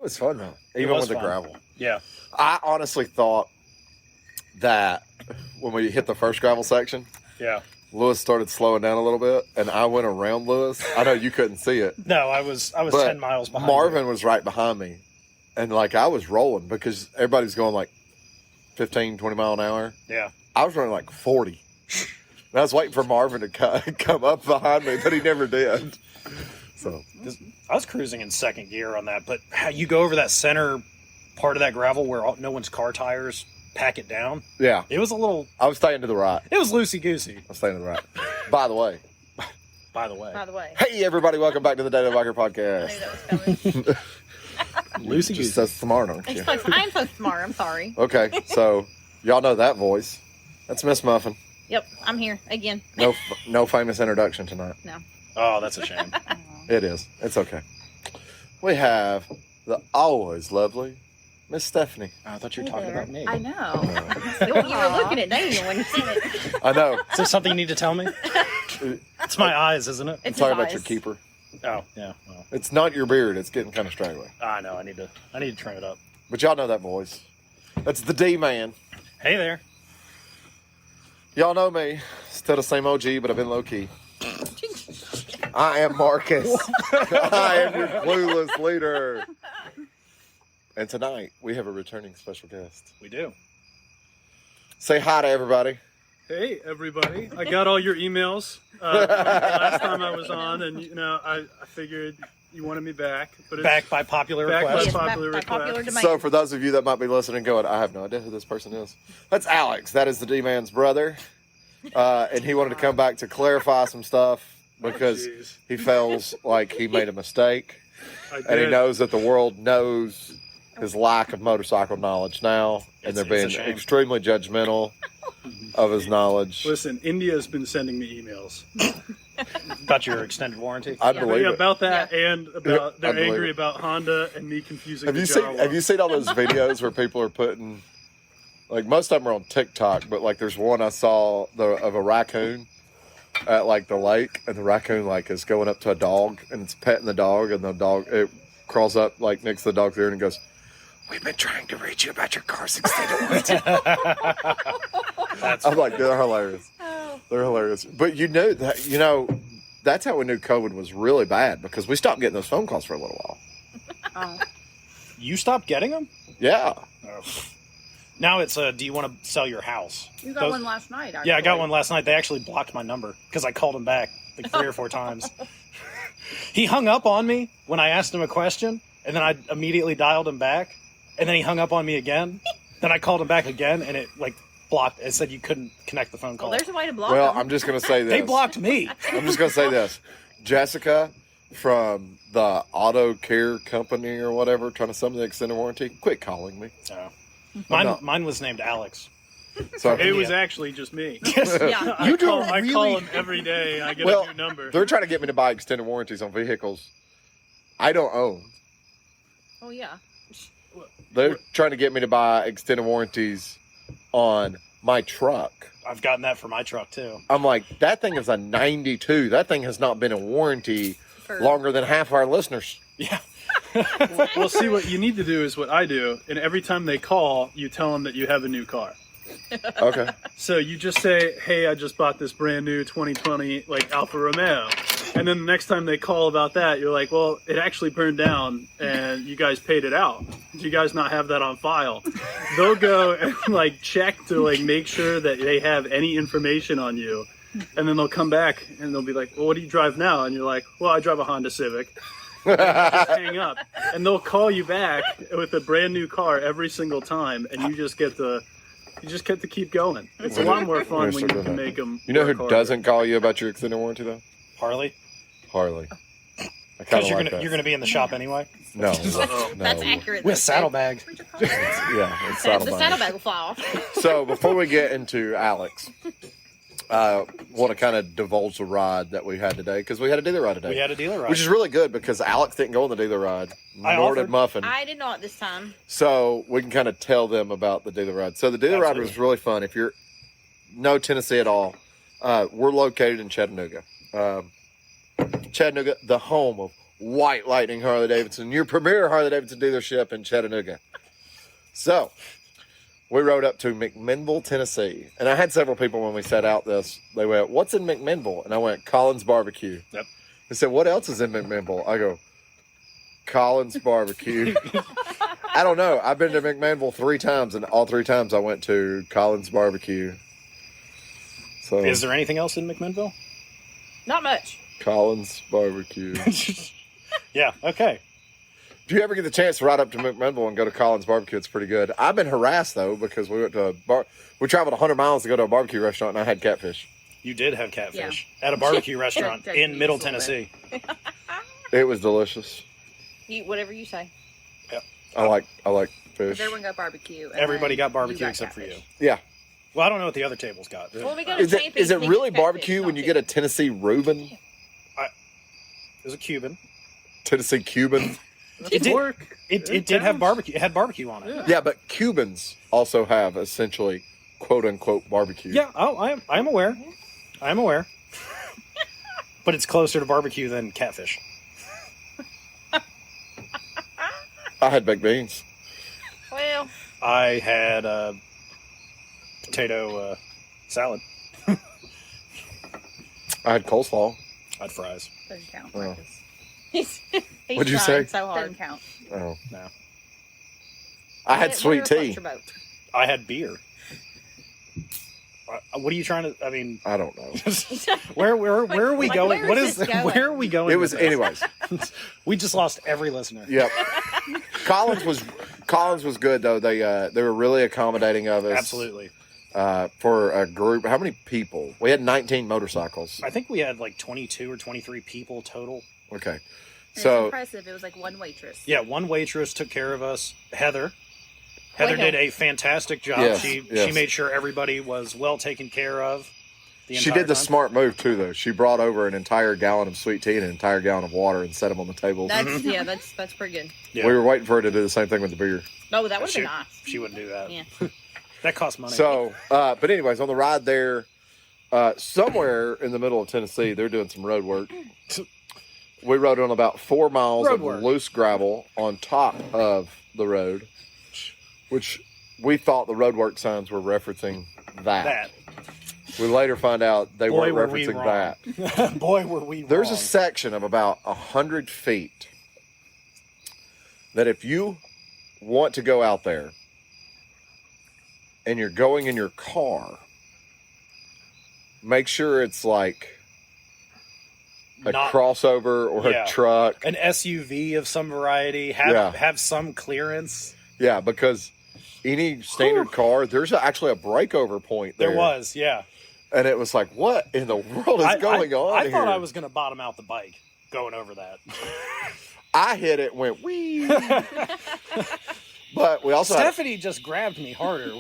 It was fun though, even with the gravel. Yeah. I honestly thought that when we hit the first gravel section, Lewis started slowing down a little bit, and I went around Lewis. I know you couldn't see it. No, I was 10 miles behind. Marvin was right behind me, and like I was rolling because everybody's going like 15, 20 mile an hour. Yeah. I was running like 40. And I was waiting for Marvin to come up behind me, but he never did. So I was cruising in second gear on that, but how you go over that center part of that gravel where no one's car tires pack it down. Yeah. It was a little... I was staying to the right. It was loosey-goosey. I was staying to the right. By the way. Hey, everybody. Welcome back to the Daily Biker Podcast. I knew that was coming. Loosey-goosey. Just so smart, aren't you? I'm so smart. I'm sorry. Okay, so y'all know that voice. That's Miss Muffin. Yep, I'm here again. No famous introduction tonight. No. Oh, that's a shame. It is. It's okay. We have the always lovely Miss Stephanie. I thought you were talking about me. I know. You were looking at Daniel when you said it. I know. Is there something you need to tell me? It's my eyes, isn't it? I'm talking about your keeper. Oh, yeah. Well, it's not your beard. It's getting kind of straggly. I know. I need to trim it up. But y'all know that voice. That's the D-Man. Hey there. Y'all know me. Still the same OG, but I've been low-key. I am Marcus. I am your clueless leader. And tonight, we have a returning special guest. We do. Say hi to everybody. Hey, everybody. I got all your emails last time I was on, and, I figured you wanted me back. But it's back by popular request. By popular demand. So for those of you that might be listening going, I have no idea who this person is. That's Alex. That is the D-Man's brother. And he wanted to come back to clarify some stuff because he feels like he made a mistake. And he knows that the world knows his lack of motorcycle knowledge now. And they're being extremely judgmental of his knowledge. Listen, India's been sending me emails. About your extended warranty? I believe it. About that, and about they're angry about Honda and me confusing Have you seen all those videos where people are putting, like most of them are on TikTok, but like there's one I saw of a raccoon at like the lake, and the raccoon like is going up to a dog and it's petting the dog, and the dog, it crawls up like next to the dog's ear and goes, "We've been trying to reach you about your car's extended warranty." I'm like, they're hilarious. They're hilarious. But that's how we knew COVID was really bad, because we stopped getting those phone calls for a little while. Oh. You stopped getting them? Yeah. Oh. Now it's do you want to sell your house? You got one last night, Yeah, I got one last night. They actually blocked my number because I called him back like 3 or 4 times. He hung up on me when I asked him a question, and then I immediately dialed him back, and then he hung up on me again. Then I called him back again, and it like blocked. It said you couldn't connect the phone call. Well, there's a way to block Well, them. I'm just going to say this. They blocked me. I'm just going to say this. Jessica from the auto care company or whatever, trying to sell me the extended warranty, quit calling me. Oh. Mine was named Alex. So It was actually just me. Yeah. I call him every day. I get a new number. They're trying to get me to buy extended warranties on vehicles I don't own. Oh, yeah. They're trying to get me to buy extended warranties on my truck. I've gotten that for my truck too. I'm like, that thing is a 92. That thing has not been in warranty longer than half our listeners. Yeah. Well, see, what you need to do is what I do, and every time they call, you tell them that you have a new car. Okay. So you just say, "Hey, I just bought this brand new 2020 like Alfa Romeo," and then the next time they call about that, you're like, "Well, it actually burned down, and you guys paid it out. Do you guys not have that on file?" They'll go and like check to like make sure that they have any information on you, and then they'll come back and they'll be like, "Well, what do you drive now?" And you're like, "Well, I drive a Honda Civic." Just hang up, and they'll call you back with a brand new car every single time, and you just get to keep going. It's a lot more fun when you can make them. You know who doesn't call you about your extended warranty though? Harley? Harley. Because you're gonna be in the shop anyway. No, That's accurate. With saddlebags. Yeah, it's The saddlebag. saddlebag will fly off. So before we get into Alex, want to kind of divulge the ride that we had today, because we had a dealer ride today. We had a dealer ride. Which is really good because Alex didn't go on the dealer ride, nor did offered. Muffin. I did not this time. So we can kind of tell them about the dealer ride. So the dealer ride was really fun. If you're know Tennessee at all, we're located in Chattanooga. Chattanooga, the home of White Lightning Harley Davidson, your premier Harley Davidson dealership in Chattanooga. So, we rode up to McMinnville, Tennessee. And I had several people when we set out this. They went, what's in McMinnville? And I went, Collins Barbecue. Yep. They said, what else is in McMinnville? I go, Collins Barbecue. I don't know. I've been to McMinnville 3 times, and all 3 times I went to Collins Barbecue. So, Is there anything else in McMinnville? Not much. Collins Barbecue. Yeah, okay. If you ever get the chance to ride up to McMinnville and go to Collins Barbecue, it's pretty good. I've been harassed, though, because we went to we traveled 100 miles to go to a barbecue restaurant, and I had catfish. You did have catfish at a barbecue restaurant in Middle Tennessee. It was delicious. Eat whatever you say. Yep. I like fish. Everyone got barbecue. and Everybody then got barbecue you got except for you. catfish. Yeah. Well, I don't know what the other tables got. Well, we go to Is it camping, he really gets barbecue catfish, when you not get a Tennessee Reuben? It was a Cuban. Tennessee Cuban? It did. Work. It did have barbecue. It had barbecue on it. Yeah, but Cubans also have essentially quote unquote barbecue. Yeah. Oh, I'm aware. I'm aware. But it's closer to barbecue than catfish. I had baked beans. Well, I had potato salad. I had coleslaw. I had fries. Doesn't count. Oh. Marcus. he's What'd you trying say? so hard. Doesn't count. Oh. No. I had sweet tea. I had beer. What are you trying to? I mean, I don't know. where are we Like, going? where What is is? this going? Where are we going? It with was, this? anyways. We just lost every listener. Yep. Collins was good though. They were really accommodating of us. Absolutely. For a group. How many people? We had 19 motorcycles. I think we had like 22 or 23 people total. Okay. And it's So impressive. It was like one waitress. Yeah, one waitress took care of us. Heather did a fantastic job. Yes, She yes. made sure everybody was well taken care of. she did the time. smart move too, though. She brought over an entire gallon of sweet tea and an entire gallon of water and set them on the tables. That's yeah, that's pretty good. Yeah. We were waiting for her to do the same thing with the beer. No, that would have she, been nice. she wouldn't do that. Yeah. That costs money. So, but anyways, on the ride there, somewhere in the middle of Tennessee, they're doing some road work. We rode on about 4 miles Road of work. loose gravel on top of the road, which we thought the road work signs were referencing that. We later find out they Boy, weren't were we referencing wrong. that. Boy, were we There's wrong. a section of about 100 feet that if you want to go out there and you're going in your car, make sure it's like a Not- crossover or Yeah. a truck. An SUV of some variety. Have some clearance. Yeah, because any standard car, there's actually a breakover point there. There was, yeah. And it was like, what in the world is going on I here? thought I was going to bottom out the bike going over that. I hit it and went, wee. But we also Stephanie just grabbed me harder.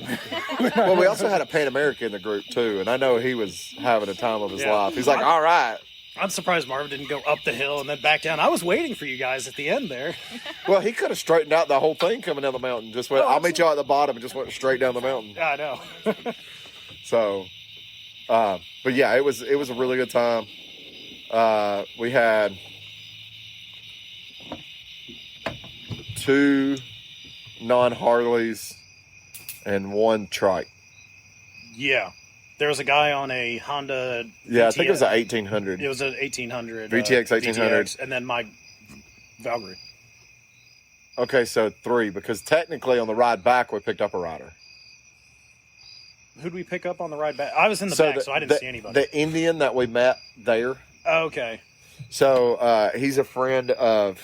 well, we also had a Pan American in the group too, and I know he was having a time of his Yeah. life. He's like, all right. I'm surprised Marvin didn't go up the hill and then back down. I was waiting for you guys at the end there. Well, he could have straightened out the whole thing coming down the mountain. Just went, Oh, I'll meet y'all at the bottom, and just went straight down the mountain. Yeah, I know. So, but yeah, it was a really good time. We had 2 non-Harleys and 1 trike. Yeah. There was a guy on a Honda. Yeah, I think it was an VTX. 1800. It was an 1800. VTX 1800. VTX, and then my Valkyrie. Okay, so 3, because technically on the ride back, we picked up a rider. Who'd we pick up on the ride back? I was in the So back, so I didn't see anybody. The Indian that we met there. Okay. So he's a friend of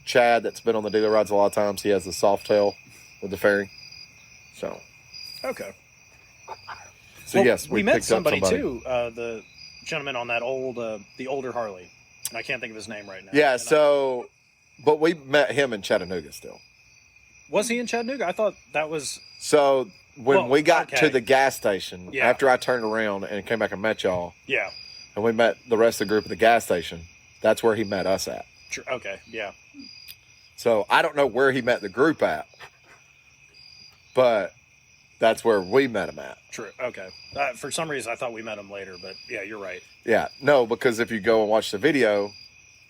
Chad that's been on the dealer rides a lot of times. He has the soft tail with the fairing. So Okay. Well, yes, we met picked up somebody, somebody. too. The gentleman on that the older Harley. And I can't think of his name right now. Yeah, And so, but we met him in Chattanooga still. was he in Chattanooga? I thought that was. So when Well, we got okay. to the gas station, Yeah. after I turned around and came back and met y'all, Yeah. and we met the rest of the group at the gas station, that's where he met us at. Okay. Yeah. So I don't know where he met the group at, but that's where we met him at. True. Okay. For some reason, I thought we met him later, but yeah, you're right. Yeah, no, because if you go and watch the video,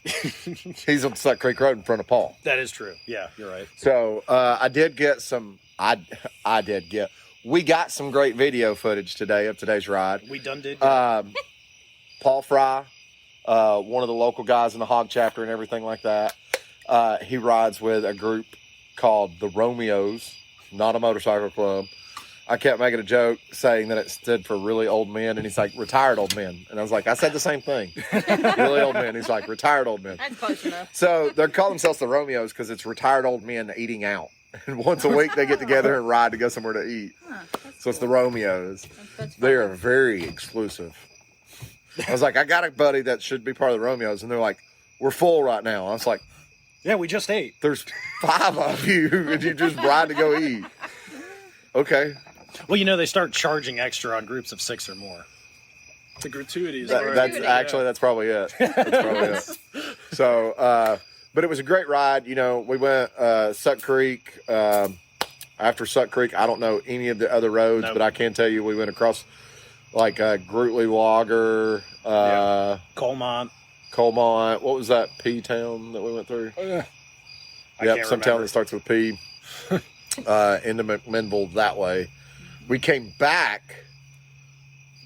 He's on Suck Creek Road in front of Paul. That is true. Yeah, you're right. So I did get some. We got some great video footage today of today's ride. We done did. Paul Fry, one of the local guys in the hog chapter and everything like that. He rides with a group called the Romeos, not a motorcycle club. I kept making a joke saying that it stood for really old men, and he's like, retired old men. And I was like, I said the same thing. Really old men. He's like, retired old men. That's close enough. So they call themselves the Romeos because it's retired old men eating out. And once a week they get together and ride to go somewhere to eat. So it's the Romeos. They are very exclusive. I was like, I got a buddy that should be part of the Romeos. And they're like, we're full right now. I was like, yeah, we just ate. there's 5 of you and you just ride to go eat. Okay. Well, they start charging extra on groups of 6 or more. The gratuities. That's actually, that's probably it. That's probably it. So, but it was a great ride. We went Suck Creek. After Suck Creek, I don't know any of the other roads, but I can tell you we went across like Grootley Logger, Colmont. What was that P town that we went through? Yep, some town that starts with P. Into McMinnville that way. We came back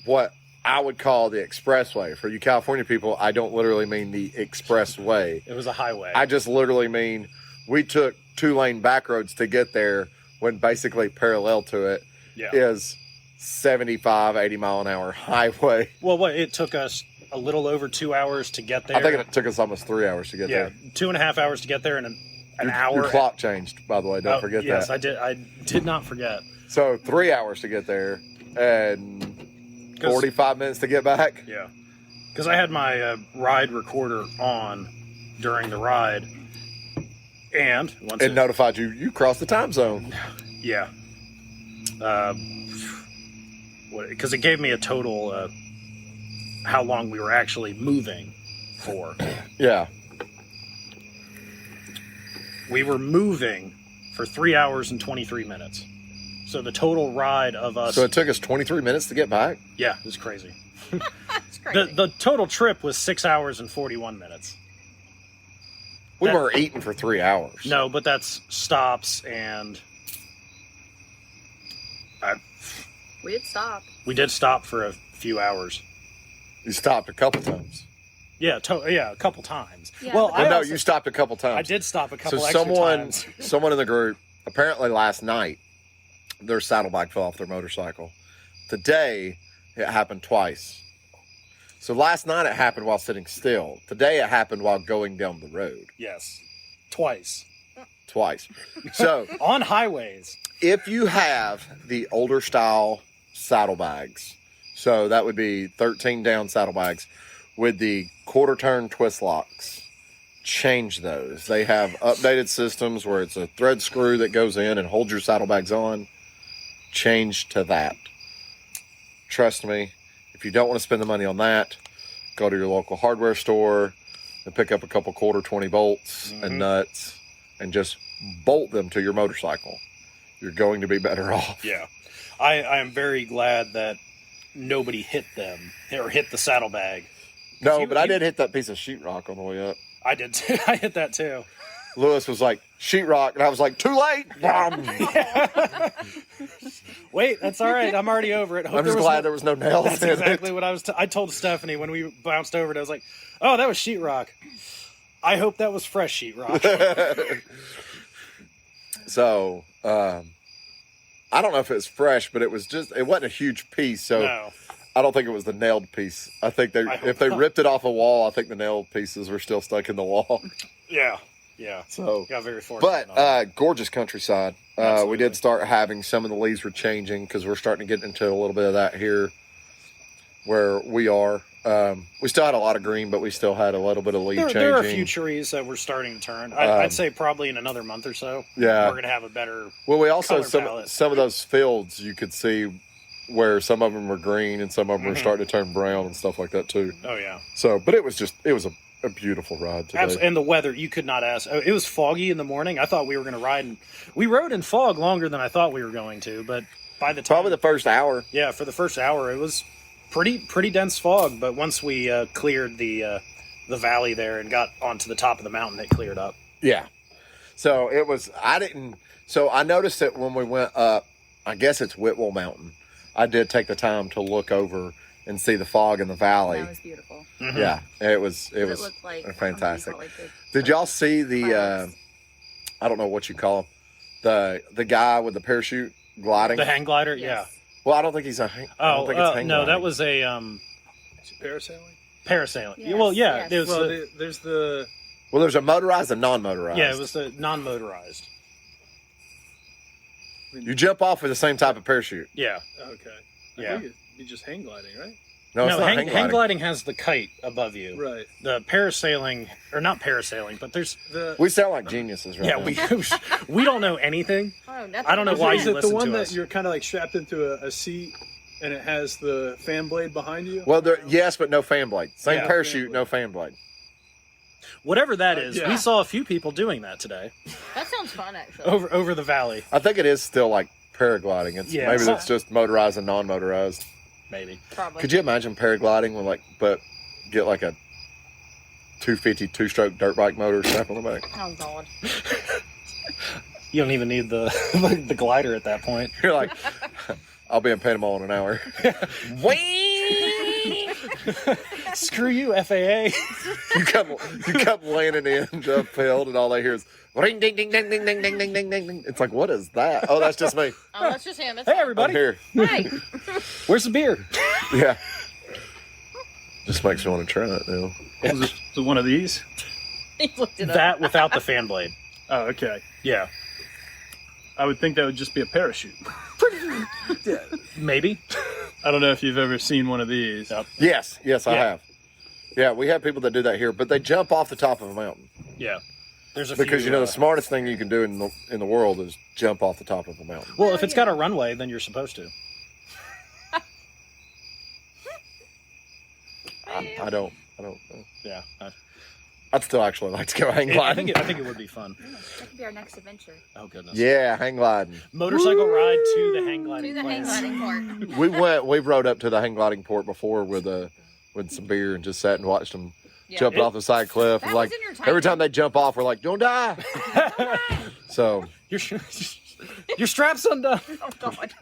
what I would call the expressway. For you California people, I don't literally mean the expressway. It was a highway. I just literally mean we took 2-lane back roads to get there when basically parallel to it is 75, 80 mile an hour highway. Well, it took us a little over 2 hours to get there. I think it took us almost 3 hours to get there. 2.5 hours to get there and an hour. Your clock changed, by the way. Don't forget that. Yes, I did. I did not forget. So 3 hours to get there and 45 minutes to get back. Yeah. Because I had my ride recorder on during the ride. And once it notified you crossed the time zone. Yeah. Because it gave me a total how long we were actually moving for. Yeah. We were moving for 3 hours and 23 minutes. So the total ride of us... So it took us 23 minutes to get back? Yeah, it was crazy. That's crazy. The total trip was 6 hours and 41 minutes. We weren't eating for 3 hours. No, but that's stops and... We did stop. We did stop for a few hours. You stopped a couple times. Yeah, a couple times. Yeah, Well, you stopped a couple times. I did stop a couple So extra times. someone in the group, apparently last night, their saddlebag fell off their motorcycle. Today, it happened twice. So last night it happened while sitting still. Today it happened while going down the road. Yes. Twice. So On highways. if you have the older style saddlebags, so that would be 13 down saddlebags with the quarter turn twist locks, change those. They have updated systems where it's a thread screw that goes in and holds your saddlebags on. Change to that. Trust me, if you don't want to spend the money on that, go to your local hardware store and pick up a couple quarter 20 bolts and nuts and just bolt them to your motorcycle. You're going to be better off. Yeah. I am very glad that nobody hit them or hit the saddlebag. No, but I did hit that piece of sheetrock on the way up. I did too. I hit that too. Lewis was like, sheetrock, and I was like, too late. Wait, that's all right. I'm already over it. I'm just glad there was no nails That's in exactly it. what I told Stephanie when we bounced over it. I was like, oh, that was sheetrock. I hope that was fresh sheetrock. So, I don't know if it was fresh, but it wasn't a huge piece. So No. I don't think it was the nailed piece. I think if they ripped it off a wall, I think the nailed pieces were still stuck in the wall. Yeah. Yeah. So, Got very fortunate. but gorgeous countryside. We Absolutely. did start having some of the leaves were changing because we're starting to get into a little bit of that here where we are. We still had a lot of green, but we still had a little bit of leaf changing. there are a few trees that we're starting to turn. I'd say probably in another month or so. Yeah. We're going to have a better. Well, we also color palette. some of those fields you could see where some of them were green and some of them were starting to turn brown and stuff like that too. Oh yeah. So, but it was a beautiful ride today. And the weather, you could not ask. It was foggy in the morning. I thought we were going to ride, and we rode in fog longer than I thought we were going to. But by the time, Probably the first hour. for the first hour, it was pretty dense fog. But once we cleared the the valley there and got onto the top of the mountain, it cleared up. Yeah. So it was, so I noticed it when we went up, I guess it's Whitwell Mountain. I did take the time to look over and see the fog in the valley. That was beautiful. Mm-hmm. Yeah, it was looked like fantastic. like Did y'all see the, fireworks. I don't know what you call him, the guy with the parachute gliding? The hang glider? Yes. Well, I don't think he's a hang. I don't think it's hang no, gliding. that was a Is it parasailing? parasailing. Yes, Well, yeah, yes. it was Well, there's the. Well, there's a motorized and non-motorized. yeah, it was the non-motorized. You jump off with the same type of parachute. Yeah. Okay. Yeah. I think it'd be just hang gliding, right? No, it's not hang hang gliding. gliding has the kite above you. Right. The parasailing, or not parasailing, but there's We sound like geniuses right yeah, now. we don't know anything. Oh, nothing. I don't know why Is you it listen the one to that us. you're kind of like strapped into a seat and it has the fan blade behind you? Well, yes, but no fan blade. Same Yeah. parachute, no fan blade. Whatever that is, Yeah. we saw a few people doing that today That sounds fun, actually. over the valley. I think it is still like paragliding. It's Yeah. maybe it's just motorized and non-motorized. Maybe. Probably. Could you imagine paragliding with but get like a 250 two-stroke dirt bike motor strapped on the back? Oh, God. You don't even need the the glider at that point. You're like, I'll be in Panama in an hour. Screw you, FAA. You come landing in uphill, and all they hear is ring, ding, ding, ding, ding, ding, ding, ding, ding, ding. It's like, what is that? Oh, that's just me. Oh, that's just him. It's Hey, fine. I'm everybody. here. Hey. Where's the beer? Yeah. Just makes me want to try it now. Is it one of these? He looked it up. That without the fan blade. Oh, okay. Yeah. I would think that would just be a parachute. Maybe. I don't know if you've ever seen one of these. Yep. Yes, I Yeah. have. Yeah, we have people that do that here, but they jump off the top of a mountain Yeah. There's a because few, the smartest thing you can do in the world is jump off the top of a mountain. well, if it's got a runway, then you're supposed to. I don't know. Yeah. I'd still actually like to go hang I gliding. think it would be fun. That could be our next adventure. Oh goodness. Yeah, hang gliding. Motorcycle ride to the hang gliding. To the hang place. gliding part. We've rode up to the hang gliding port before with some beer and just sat and watched them Yeah. jump off the side cliff. That And like was entertaining. every time they jump off, we're like, "Don't die!" So, Your strap's undone. Oh, God.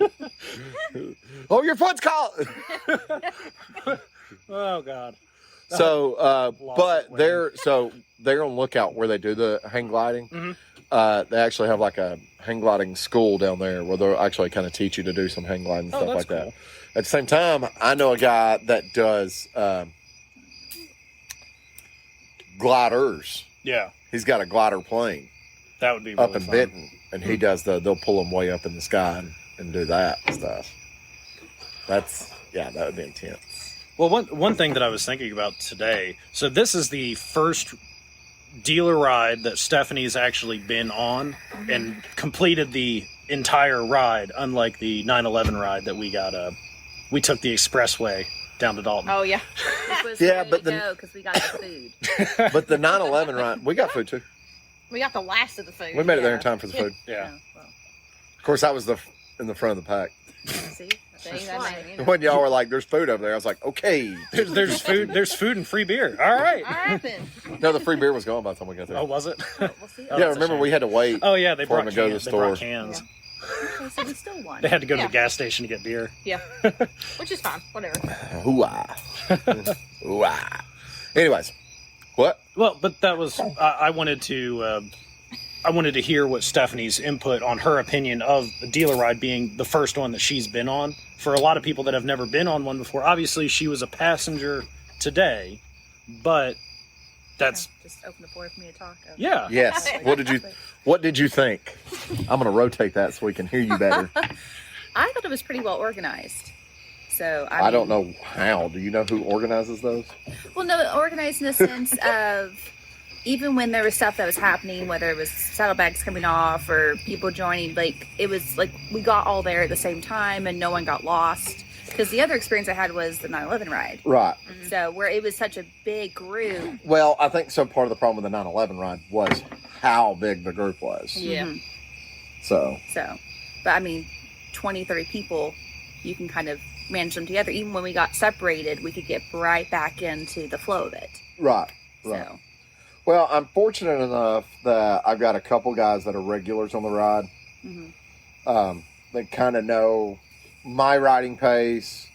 oh, your foot's caught. Oh god. So, Lost but it when- they're on lookout where they do the hang gliding. Mhm. They actually have like a hang gliding school down there where they'll actually kind of teach you to do some hang gliding and Oh, stuff that's like cool. that. At the same time, I know a guy that does gliders. Yeah. He's got a glider plane That would be really up in fun. Benton, and he does they'll pull them way up in the sky and do that stuff. That would be intense. Well, one thing that I was thinking about today. So this is the first dealer ride that Stephanie's actually been on and completed the entire ride, unlike the 9/11 ride that we got. We took the expressway down to Dalton. Oh, yeah. This was Yeah, the way but to the- go because we got the food. But the 9/11 ride, we got food too. We got the last of the food. We made it there in Yeah. time for the food. Yeah. Oh, well, Of course, I was in the front of the pack. see, See, that's that why. made me, When y'all were like, "There's food over there," I was like, "Okay." There's food. There's food and free beer. All right. All right, then. No, the free beer was gone by the time we got there. Oh, was it? We'll see. Oh, yeah, that's a remember shame. we had to wait. Oh yeah, they For 'em brought to go to cans. the They brought store. cans. Okay, so we still won. They had to go to Yeah. the gas station to get beer. Yeah. Which is fine. Whatever. Hoo-ah. Hoo-ah. Anyways, what? Well, but that was I wanted to hear what Stephanie's input on her opinion of the dealer ride being the first one that she's been on. For a lot of people that have never been on one before, obviously she was a passenger today, but that's Just open the floor for me to talk. Okay. yeah. Yes. What did you think? I'm gonna rotate that so we can hear you better. I thought it was pretty well organized. So I don't know how. Do you know who organizes those? Well, no, organized in the sense of even when there was stuff that was happening, whether it was saddlebags coming off or people joining, like it was like we got all there at the same time and no one got lost. Because the other experience I had was the 9/11 ride. Right. So where it was such a big group. Well, I think so. Part of the problem with the 9/11 ride was how big the group was. Yeah. Mhm. So So, but I mean, 20, 30 people, you can kind of manage them together. Even when we got separated, we could get right back into the flow of it. right. Right. So, Well, I'm fortunate enough that I've got a couple guys that are regulars on the ride. They kind of know my riding pace,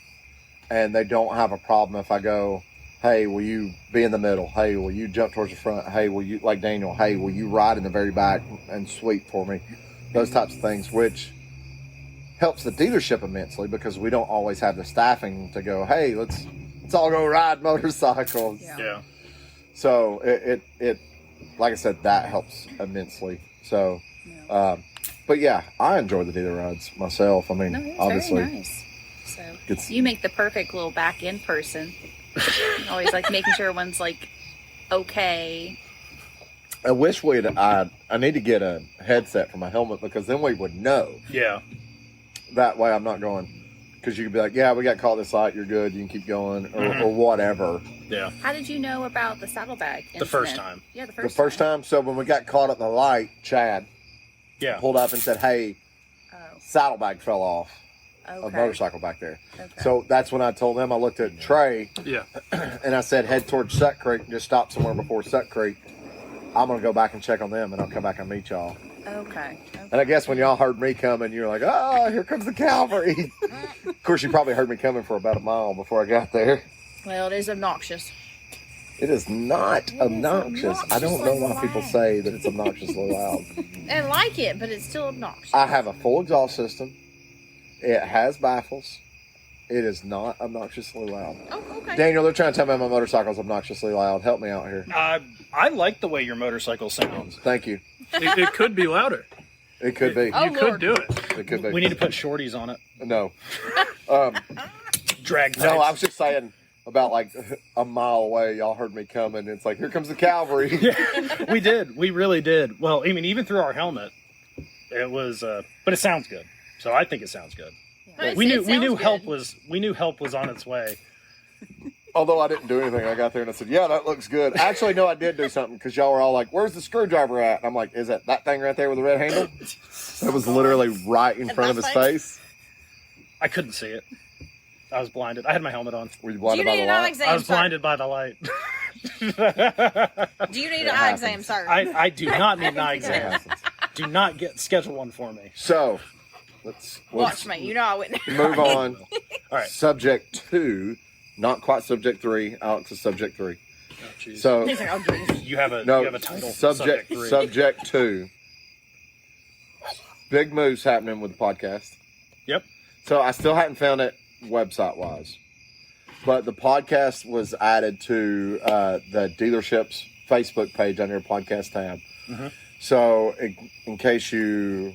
and they don't have a problem if I go, hey, will you be in the middle? Hey, will you jump towards the front? Hey, will you, like Daniel, hey, will you ride in the very back and sweep for me? Those types of things, which helps the dealership immensely because we don't always have the staffing to go, hey, let's all go ride motorcycles. Yeah. So it like I said, that helps immensely. So, but yeah, I enjoy the dealer rides myself. I mean, no, it's obviously, very nice. So It's- you make the perfect little back end person. Always like making sure everyone's like okay. I wish I need to get a headset for my helmet because then we would know. Yeah. That way I'm not going, because you could be like, yeah, we got caught this light, you're good, you can keep going, or whatever. Yeah. How did you know about the saddlebag incident? The first time. Yeah, the The first time, so when we got caught at the light, Chad Yeah. pulled up and said, hey, Oh, saddlebag fell off a okay. motorcycle back there. Okay. So that's when I told them, I looked at Trey, Yeah. and I said, head towards Suck Creek and just stop somewhere before Suck Creek. I'm going to go back and check on them, and I'll come back and meet y'all. Okay. And I guess when y'all heard me coming, you were like, oh, here comes the cavalry. Of course, you probably heard me coming for about a mile before I got there. Well, it is obnoxious. It is not obnoxious. I don't know why people say that it's obnoxiously loud. I like it, but it's still obnoxious. I have a full exhaust system. It has baffles. It is not obnoxiously loud. Oh, okay. Daniel, they're trying to tell me my motorcycle's obnoxiously loud. Help me out here. I like the way your motorcycle sounds. Thank you. It could be louder. It could be. Oh, You Lord. could do it. It could be. We need to put shorties on it. No. Drag No, I types. was just saying about like a mile away, y'all heard me coming. It's like, here comes the cavalry. We did. We really did. Well, I mean, even through our helmet, it was. But it sounds good. So I think it sounds good. It We knew sounds help good. was on its way. Although I didn't do anything. I got there and I said, yeah, that looks good. Actually, no, I did do something because y'all were all like, where's the screwdriver at? And I'm like, is that thing right there with the red handle? It was literally right in front of his face. I couldn't see it. I was blinded. I had my helmet on. Were you blinded by Do you the need an eye light? exam, I was sir? blinded by the light. Do you need an It eye happens. exam, sir? I do not need an eye It exam. happens. Do not schedule one for me. So, let's Watch me. You know I wouldn't. move on. All right. Subject 2, not quite subject 3. Alex is subject 3. Oh, jeez. So, He's like, oh, geez. You have a title. subject three. subject 2. Big moves happening with the podcast. Yep. So I still hadn't found it website wise, but the podcast was added to the dealership's Facebook page under your podcast tab. Mhm. So in case you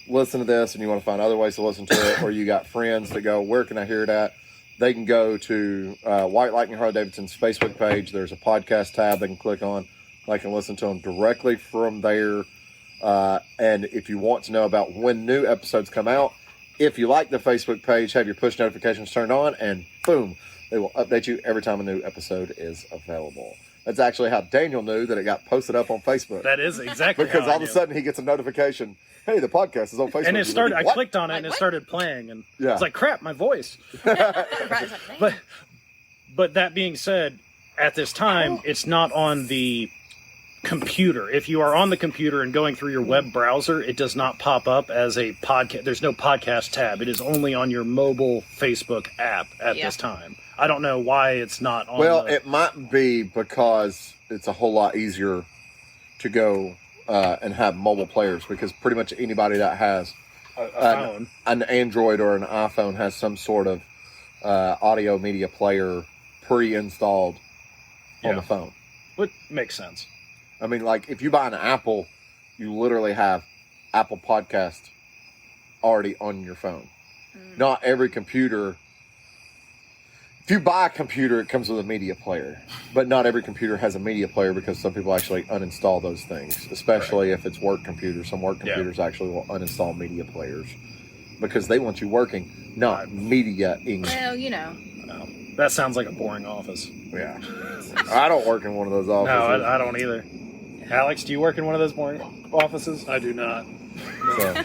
listen to this and you want to find other ways to listen to it, or you got friends that go, where can I hear it at? They can go to White Lightning Harley Davidson's Facebook page. There's a podcast tab they can click on. They can listen to them directly from there. And if you want to know about when new episodes come out, if you like the Facebook page, have your push notifications turned on, and boom, they will update you every time a new episode is available. That's actually how Daniel knew that it got posted up on Facebook. That is exactly Because how I all of a knew. sudden he gets a notification, hey, the podcast is on Facebook. And it He's started. like, I "What?" clicked on it and Like, it what? started playing, and Yeah. it's like crap. My voice. Right, it's like, But that being said, at this time, it's not on the computer. If you are on the computer and going through your web browser, it does not pop up as a podcast. There's no podcast tab. It is only on your mobile Facebook app at Yeah. this time. I don't know why it's not on. Well, the, it might be because it's a whole lot easier to go and have mobile players, because pretty much anybody that has a phone. an Android or an iPhone has some sort of audio media player pre-installed on Yeah. the phone. Which makes sense. I mean, like, if you buy an Apple, you literally have Apple Podcast already on your phone. Not every computer. If you buy a computer, it comes with a media player. But not every computer has a media player, because some people actually uninstall those things, especially if it's work computers. Some work computers actually will uninstall media players because they want you working, not media-ing. well, you know. No, that sounds like a boring office. Yeah. I don't work in one of those No, offices. I don't either. Alex, do you work in one of those boring offices? I do not. So,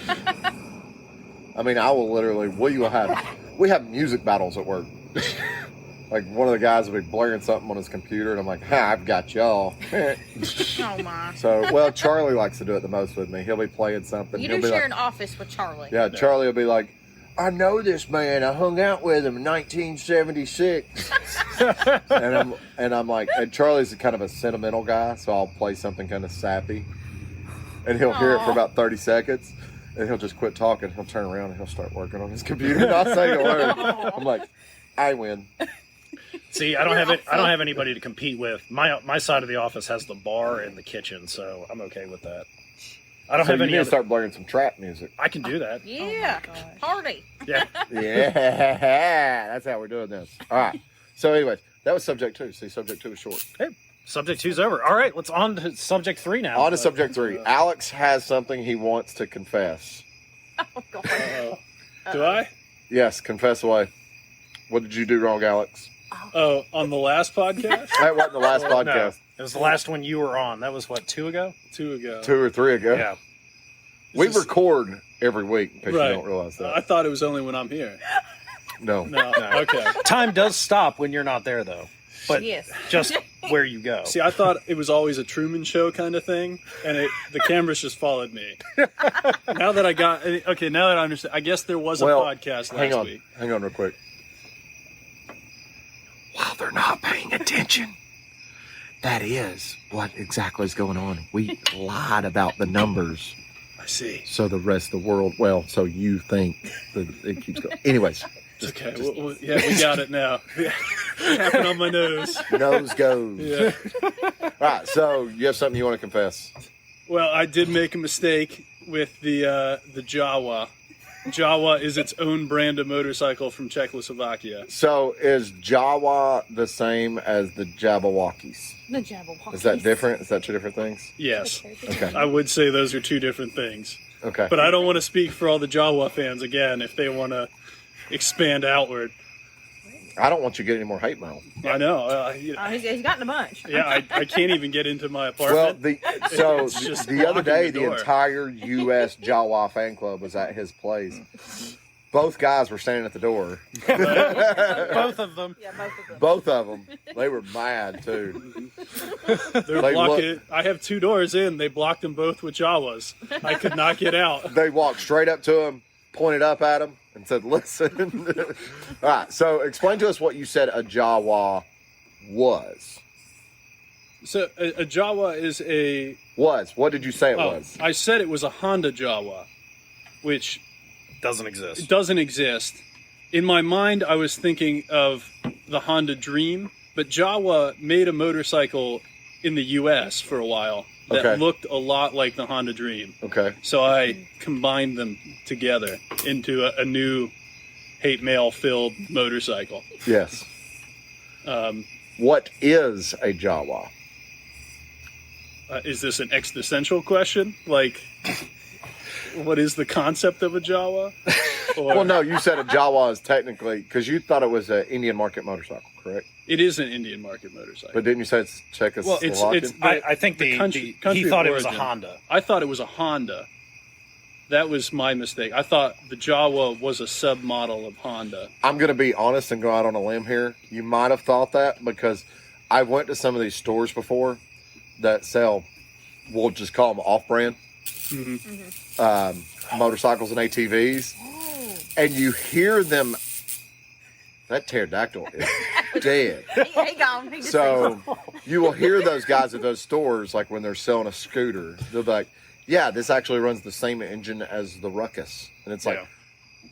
I mean, I will literally. We have music battles at work. Like one of the guys will be blaring something on his computer, and I'm like, "Ha, I've got y'all." Oh my! So, well, Charlie likes to do it the most with me. He'll be playing something. You He'll do be share like, an office with Charlie. yeah, Charlie will be like, "I know this man. I hung out with him in 1976." and I'm like, and Charlie's kind of a sentimental guy, so I'll play something kind of sappy, and he'll hear it for about 30 seconds. And he'll just quit talking. He'll turn around and he'll start working on his computer, not saying a word. I'm like, I win. See, I don't have it. I don't have anybody to compete with. My side of the office has the bar and the kitchen, so I'm okay with that. I don't So have you any need to other. start blaring some trap music. I can do that. Yeah. Party. Yeah. Yeah, that's how we're doing this. All right. So, anyways, that was subject 2. See, subject 2 is short. Hey, subject 2's over. All right, let's on to subject 3 now. On to subject 3. Alex has something he wants to confess. Oh God. Do I? Yes, confess away. What did you do wrong, Alex? Oh, on the last podcast? That wasn't the last No, podcast. it was the last one you were on. That was what, 2 ago? 2 ago. 2 or 3 ago. Yeah. We Is this- record every week, in case Right. you don't realize that. I thought it was only when I'm here. No. No. Okay. Time does stop when you're not there, though. But Yes. just where you go. See, I thought it was always a Truman Show kind of thing, and the cameras just followed me. Now that I understand, I guess there was a podcast hang last on. week. Hang on real quick. While they're not paying attention, that is what exactly is going on. We lied about the numbers. I see. So the rest of the world, well, so you think that it keeps going. Anyways. It's okay. Yeah, we got it now. Tapping on my nose. Nose goes. Yeah. All right, so you have something you want to confess. Well, I did make a mistake with the Jawa. Jawa is its own brand of motorcycle from Czechoslovakia. So is Jawa the same as the Jabberwockies? The Jabberwockies. Is that different? Is that 2 different things? Yes. Okay. I would say those are 2 different things. Okay. But I don't want to speak for all the Jawa fans again if they want to expand outward. I don't want you to get any more hate mail. I know. Oh, he's gotten a bunch. Yeah, I can't even get into my Well, apartment. the just other blocking day, the the door. entire U.S. Jawa fan club was at his place. Both guys were standing at the door. Both of them. Yeah, both of them. Both of them. They were mad, too. They're they blocking. I have 2 doors in. They blocked them both with Jawas. I could not get out. They walked straight up to him, pointed up at him, and said, listen. All right, so explain to us what you said a Jawa was. So a Jawa is a. Was. What did you say it was? I said it was a Honda Jawa, which Doesn't exist. doesn't exist. In my mind, I was thinking of the Honda Dream, but Jawa made a motorcycle in the U.S. for a while that Okay. looked a lot like the Honda Dream. Okay. So I combined them together into a new hate mail filled motorcycle. Yes. What is a Jawa? Is this an existential question? Like, what is the concept of a Jawa? Or, Well, no, you said a Jawa is technically, because you thought it was an Indian market motorcycle, correct? It is an Indian market motorcycle. But didn't you say it's Czechoslovakian? it's I think the country he thought of it was a origin. Honda. I thought it was a Honda. That was my mistake. I thought the Jawa was a submodel of Honda. I'm going to be honest and go out on a limb here. You might have thought that because I went to some of these stores before that sell, we'll just call them off-brand motorcycles and ATVs. And you hear them, that pterodactyl is dead. He gone. He just So you will hear those guys at those stores, like when they're selling a scooter, they'll be like, yeah, this actually runs the same engine as the Ruckus. And it's like, Yeah.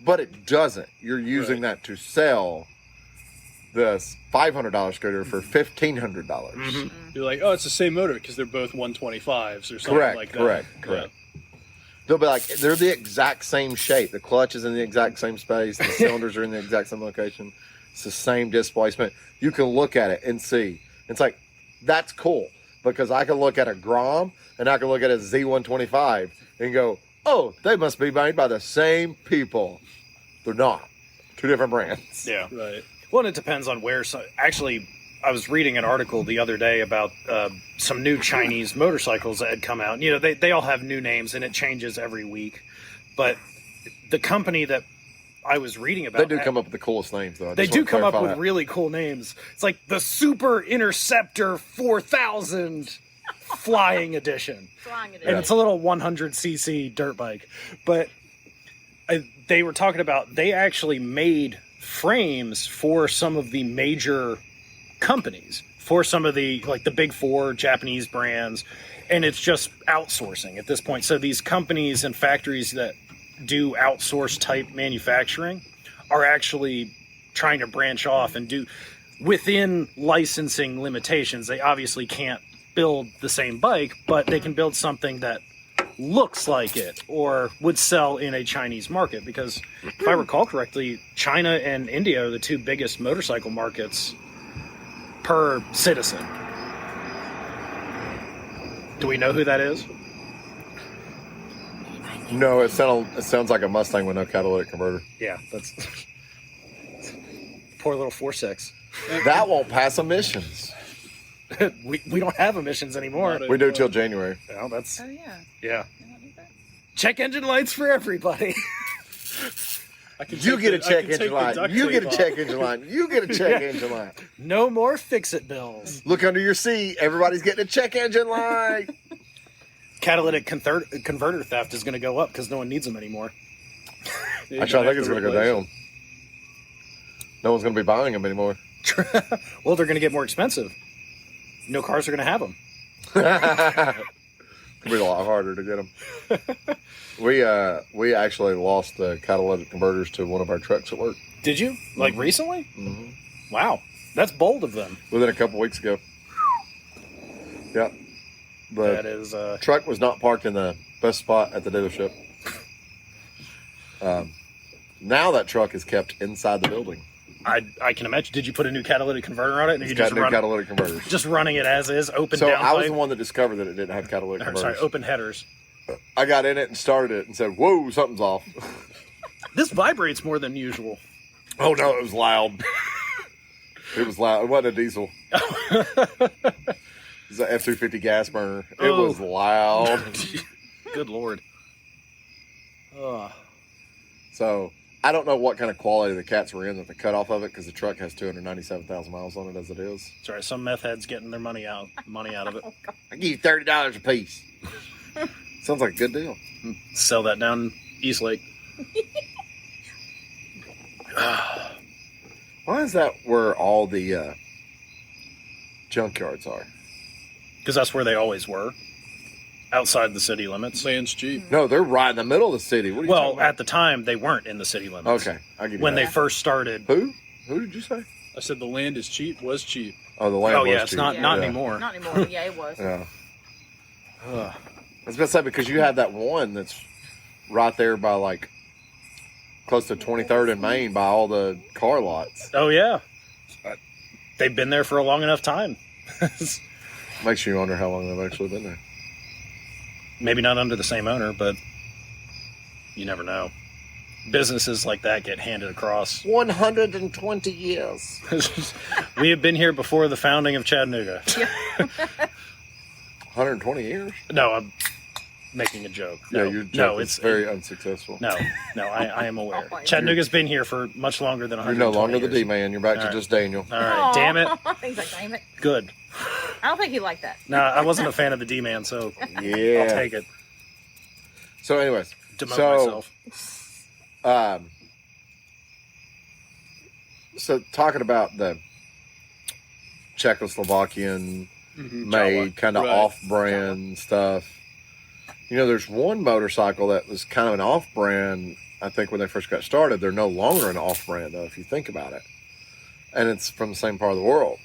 but it doesn't. You're using that to sell this $500 scooter for $1,500. You're like, oh, it's the same motor because they're both 125s or something Correct, like that. correct. They'll be like, they're the exact same shape. The clutch is in the exact same space. The cylinders are in the exact same location. It's the same displacement. You can look at it and see. It's like, that's cool. Because I can look at a Grom and I can look at a Z125 and go, oh, they must be made by the same people. They're not. 2 different brands. Yeah. Yeah, right. Well, it depends on where. So, actually, I was reading an article the other day about some new Chinese motorcycles that had come out. You know, they all have new names and it changes every week. But the company that I was reading about. They do come up with the coolest names, though. They do come up with really cool names. It's like the Super Interceptor 4000 Flying Edition. Flying it And it's a little 100cc dirt bike. But they were talking about, they actually made frames for some of the major companies, for some of the, like the big four Japanese brands. And it's just outsourcing at this point. So these companies and factories that do outsource type manufacturing are actually trying to branch off and do within licensing limitations. They obviously can't build the same bike, but they can build something that looks like it or would sell in a Chinese market, because if I recall correctly, China and India are the two biggest motorcycle markets per citizen. Do we know who that is? No, it sounds like a Mustang with no catalytic converter. Yeah, that's poor little 4.6. That won't pass emissions. we don't have emissions anymore. We do till January. Well, that's Oh yeah. yeah. I don't need that. Check engine lights for everybody. You get a check engine light. You get a check engine light. You get a check engine light. No more fix-it bills. Look under your seat. Everybody's getting a check engine light. Catalytic converter theft is going to go up because no one needs them anymore. Actually, I think it's going to go down. No one's going to be buying them anymore. Well, they're going to get more expensive. No cars are going to have them. It'll be a lot harder to get them. We actually lost the catalytic converters to one of our trucks at work. Did you? Like recently? Mm-hmm. Wow. That's bold of them. Within a couple weeks ago. Yeah. That The is... truck was not parked in the best spot at the dealership. Now that truck is kept inside the building. I can imagine. Did you put a new catalytic converter on it? And It's you got just new run, catalytic converters. just running it as is, open So down I was pipe? the one that discovered that it didn't have catalytic Or, converters. sorry, open headers. I got in it and started it and said, "Whoa, something's off." This vibrates more than usual. Oh no, it was loud. It was loud. It wasn't a diesel. It was an F-250 gas burner. It Oh. was loud. Good Lord. Ugh. So I don't know what kind of quality the cats were in that they cut off of it, because the truck has 297,000 miles on it as it is. Sorry, some meth heads getting their money out of it. I give you $30 a piece. Sounds like a good deal. Sell that down East Lake. Why is that where all the junkyards are? Because that's where they always were. Outside the city limits. Land's cheap. No, they're right in the middle of the city. What are you Well, talking about? at the time, they weren't in the city limits. Okay, I give you When that. they first started. Who? Who did you say? I said the land is cheap, was cheap. Oh, the land Oh, was yeah, it's cheap. not Yeah. anymore. Not anymore. Yeah, it was. Yeah. Ugh. I was about to say, because you have that one that's right there by, like, close to 23rd and Main by all the car lots. Oh, yeah. They've been there for a long enough time. Makes you wonder how long they've actually been there. Maybe not under the same owner, but you never know. Businesses like that get handed across. 120 years. We have been here before the founding of Chattanooga. 120 years? No, I'm making a joke. Yeah, No, your joke no, is very unsuccessful. No, I am aware. Oh, yeah. Chattanooga's been here for much longer than You're 120 no longer the years. D-man. You're back All to right. just Daniel. All right, damn it. He's like, damn it. Good. I don't think he liked that. No, I wasn't a fan of the D-man, so Yeah. I'll take it. So anyways. Demote myself. So talking about the Czechoslovakian made kind of Right. off-brand stuff. You know, there's one motorcycle that was kind of an off-brand. I think when they first got started, they're no longer an off-brand though, if you think about it. And it's from the same part of the world.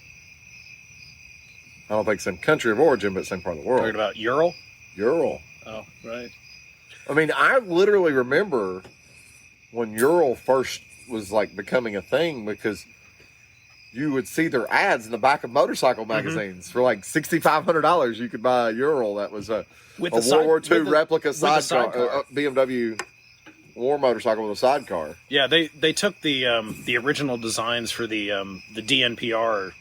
I don't think same country of origin, but same part of the Talking world. about Ural? Ural. Oh, right. I mean, I literally remember when Ural first was like becoming a thing, because you would see their ads in the back of motorcycle magazines for like $6,500. You could buy a Ural that was a With World War II replica with the sidecar, BMW war motorcycle with a sidecar. Yeah, they took the original designs for the DNPR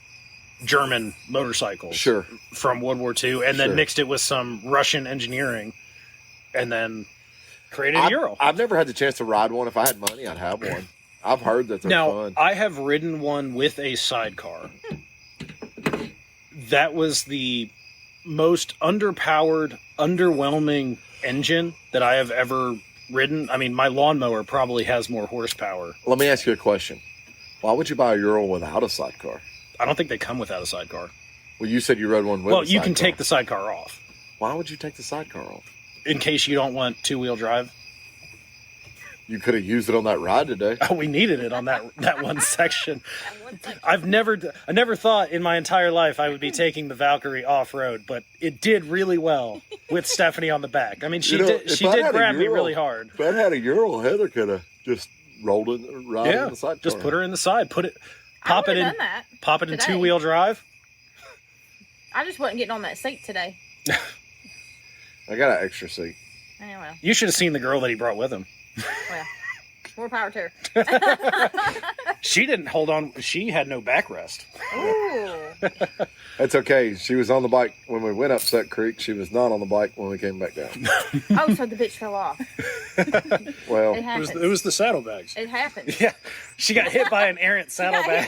German motorcycles Sure. from World War II, and then Sure. mixed it with some Russian engineering, and then Created a Ural. I've never had the chance to ride one. If I had money, I'd have one. I've heard that they're fun. I have ridden one with a sidecar. That was the most underpowered, underwhelming engine that I have ever ridden. I mean, my lawnmower probably has more horsepower. Let me ask you a question. Why would you buy a Ural without a sidecar? I don't think they come without a sidecar. Well, you said you rode one with a sidecar. You can take the sidecar off. Why would you take the sidecar off? In case you don't want two-wheel drive. You could have used it on that ride today. Oh, we needed it on that one section. I never thought in my entire life I would be taking the Valkyrie off-road, but it did really well with Stephanie on the back. I mean, she did grab me really hard. If I had a Ural, Heather could have just rolled it right in the sidecar. Just put her in the side. Pop it in. Done that Pop it in today. two-wheel drive. I just wasn't getting on that seat today. I got an extra seat. Anyway, You should have seen the girl that he brought with him. well, more power to her. She didn't hold on. She had no backrest. Ooh. That's okay. She was on the bike when we went up Set Creek. She was not on the bike when we came back down. Oh, so the bitch fell off. Well, It happens. It was the saddlebags. It happens. Yeah, she got hit by an errant saddlebag.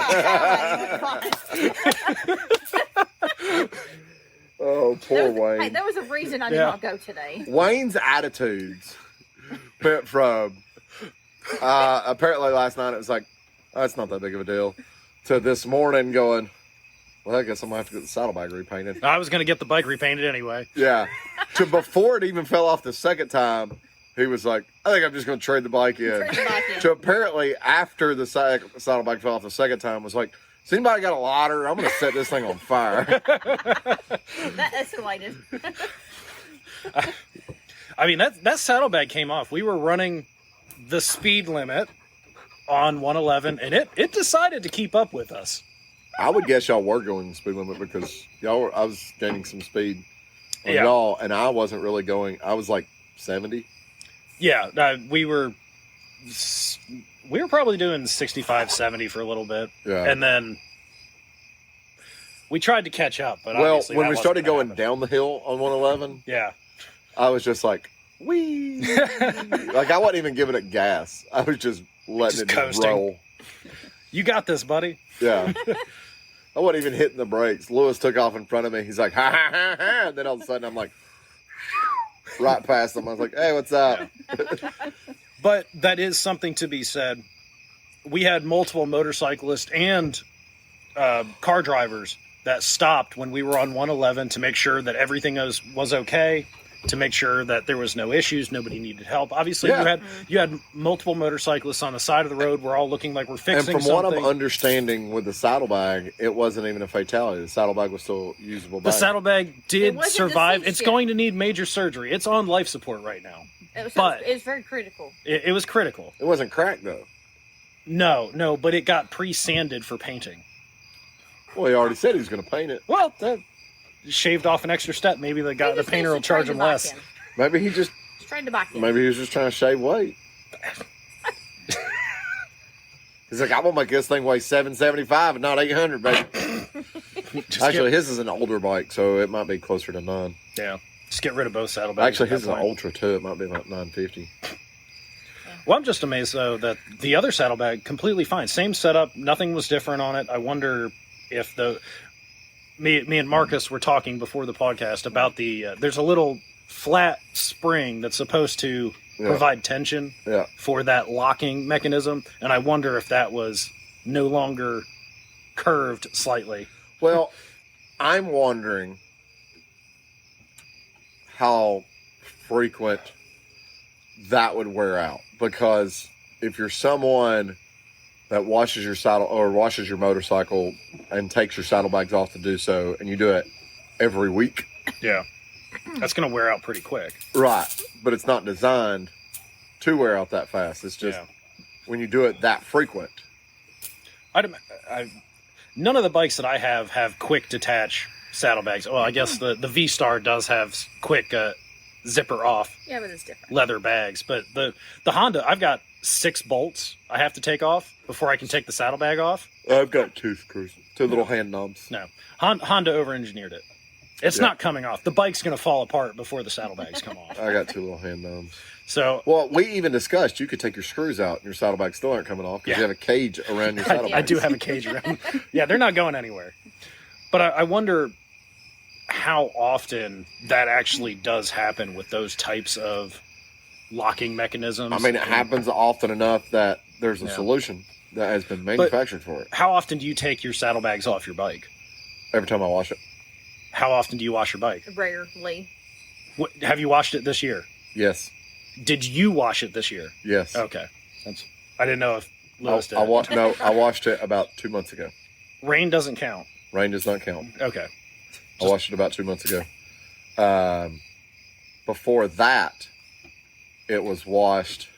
oh, poor Wayne. Hey, there was a reason I did Yeah. not go today. Wayne's attitudes went from apparently last night it was like, oh, it's not that big of a deal, to this morning going, well, I guess I'm gonna have to get the saddlebag repainted. I was going to get the bike repainted anyway. Yeah. To before it even fell off the second time, he was like, I think I'm just gonna trade the bike in. Trade the bike in. To apparently after the saddlebag fell off the second time was like, has anybody got a lighter? I'm gonna set this thing on fire. That escalated. I mean, that saddlebag came off. We were running the speed limit on 111, and it decided to keep up with us. I would guess y'all were going the speed limit because I was gaining some speed on Yeah. y'all, and I wasn't really going. I was like 70. Yeah, we were probably doing 65, 70 for a little bit. Yeah. And then we tried to catch up, but Well, obviously when that we wasn't started gonna going happen. down the hill on 111, Yeah. I was just like, wee. Like I wasn't even giving it gas. I was just letting Just it just coasting. roll. You got this, buddy. Yeah. I wasn't even hitting the brakes. Lewis took off in front of me. He's like, ha, ha, ha, ha. And then all of a sudden I'm like, right past him. I was like, hey, what's up? But that is something to be said. We had multiple motorcyclists and car drivers that stopped when we were on 111 to make sure that everything was okay, to make sure that there was no issues, nobody needed help. Obviously, Yeah. you had multiple motorcyclists on the side of the road. We're all looking like we're And fixing from something. what I'm understanding with the saddlebag, it wasn't even a fatality. The saddlebag was still usable. The saddlebag It did wasn't the survive. seat It's shift. going to need major surgery. It's on life support right now. It was, But- it was very critical. It was critical. It wasn't cracked though. No, but it got pre-sanded for painting. Well, he already said he was going to paint it. Well, that shaved off an extra step. Maybe the He just painter needs will to charge trade him the bike less. in. Maybe he just Just trade the bike in. Maybe he was just trying to shave weight. He's like, I'm gonna make this thing weigh 775 and not 800, baby. Actually, his is an older bike, so it might be closer to 9. Yeah, just get rid of both saddlebags. Actually, at his is that an point. ultra too. It might be about 950. Well, I'm just amazed though that the other saddlebag completely fine, same setup, nothing was different on it. I wonder if me and Marcus were talking before the podcast about there's a little flat spring that's supposed to provide tension Yeah. for that locking mechanism, and I wonder if that was no longer curved slightly. Well, I'm wondering how frequent that would wear out, because if you're someone that washes your saddle or washes your motorcycle and takes your saddlebags off to do so, and you do it every week, Yeah, that's going to wear out pretty quick. right? But it's not designed to wear out that fast. It's just when you do it that frequent. None of the bikes that I have quick detach saddlebags. Well, I guess the V-Star does have quick zipper off Yeah, but it's different. leather bags, but the Honda, I've got 6 bolts I have to take off before I can take the saddlebag off. I've got 2 screws, 2 little hand knobs. No, Honda over-engineered it. It's Yeah. not coming off. The bike's going to fall apart before the saddlebags come off. I got 2 little hand gnomes. So Well, we even discussed you could take your screws out and your saddlebags still aren't coming off because Yeah. you have a cage around your saddlebags. I do have a cage around. Yeah, they're not going anywhere. But I wonder how often that actually does happen with those types of locking mechanisms. I mean, it happens often enough that there's a Yeah. solution that has been manufactured for it. How often do you take your saddlebags off your bike? Every time I wash it. How often do you wash your bike? Rarely. Have you washed it this year? Yes. Did you wash it this year? Yes. Okay. I didn't know if Lewis did. I washed it about 2 months ago. Rain doesn't count. Rain does not count. Okay. I washed it about 2 months ago. Before that, it was washed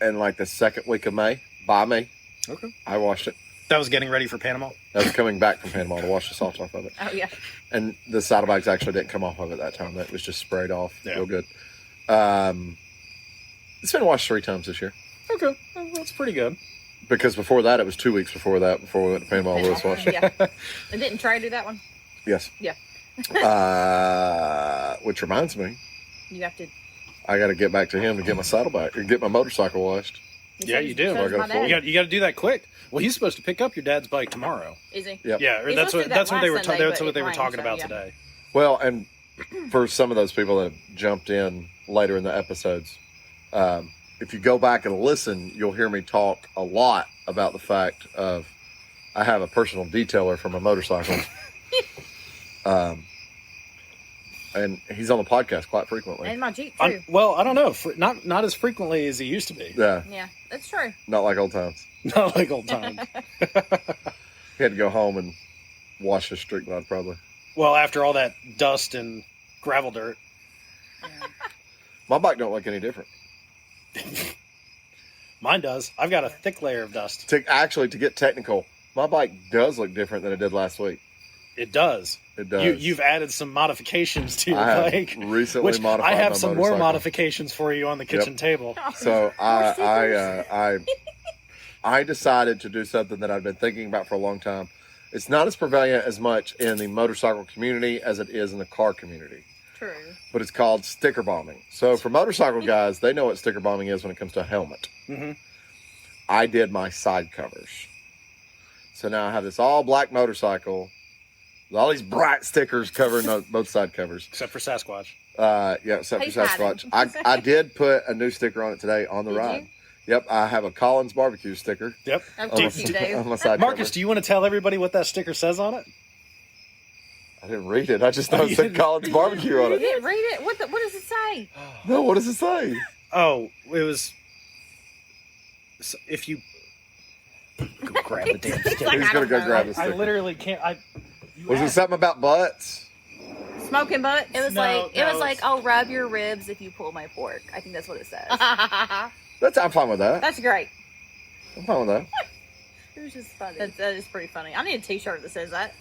in like the second week of May, by May. Okay. I washed it. That was getting ready for Panama? I was coming back from Panama to wash the salt off of it. Oh, yeah. And the saddlebags actually didn't come off of it that time. That was just sprayed off Yeah. real good. It's been washed 3 times this year. Okay. Well, that's pretty good. Because before that, it was 2 weeks before that, before we went to Panama. Lewis washed it. Yeah. And didn't try to do that one? Yes. Yeah. Which reminds me, You have to. I got to get back to him to get my saddlebag or get my motorcycle washed. Yeah, you do. So does I my got a dad. You got to do that quick. Well, he's supposed to pick up your dad's bike tomorrow. Is he? Yep. Yeah, or He's that's supposed what to do that's that what they were last Sunday, that's but what they it were rained, talking so, about yeah. today. Well, and for some of those people that have jumped in later in the episodes, if you go back and listen, you'll hear me talk a lot about the fact of I have a personal detailer for my motorcycle. And he's on the podcast quite frequently. And my Jeep, too. Well, I don't know. Not as frequently as he used to be. Yeah, Yeah, that's true. not like old times. Not like old times. He had to go home and wash his street rod probably. Well, after all that dust and gravel dirt. My bike don't look any different. Mine does. I've got a thick layer of dust. To get technical, my bike does look different than it did last week. It does. It does. You've added some modifications to your I have bike. recently Which modified I have my some more motorcycle. modifications for you on the kitchen table. So I decided to do something that I've been thinking about for a long time. It's not as prevalent as much in the motorcycle community as it is in the car community, True. but it's called sticker bombing. So for motorcycle guys, they know what sticker bombing is when it comes to a helmet. Mhm. I did my side covers. So now I have this all black motorcycle with all these bright stickers covering both side covers. Except for Sasquatch. Yeah, except He's for Sasquatch. hiding. I did put a new sticker on it today on the Did ride. you? Yep, I have a Collins barbecue sticker Yep. Of on course you do. on my side Marcus, cover. do you want to tell everybody what that sticker says on it? I didn't read it. I just know Oh, it you said didn't- Collins barbecue on You it. didn't read it? What does it say? No, what does it say? Oh, it was. If you go grab the damn He's sticker. like, Who's I gonna don't go know. grab the I sticker? literally can't. Was it something about butts? Smoking butt? It was No, like it no, was like it's- I'll rub your ribs if you pull my pork. I think that's what it says. I'm fine with that. That's great. I'm fine with that. It was just funny. That is pretty funny. I need a T-shirt that says that.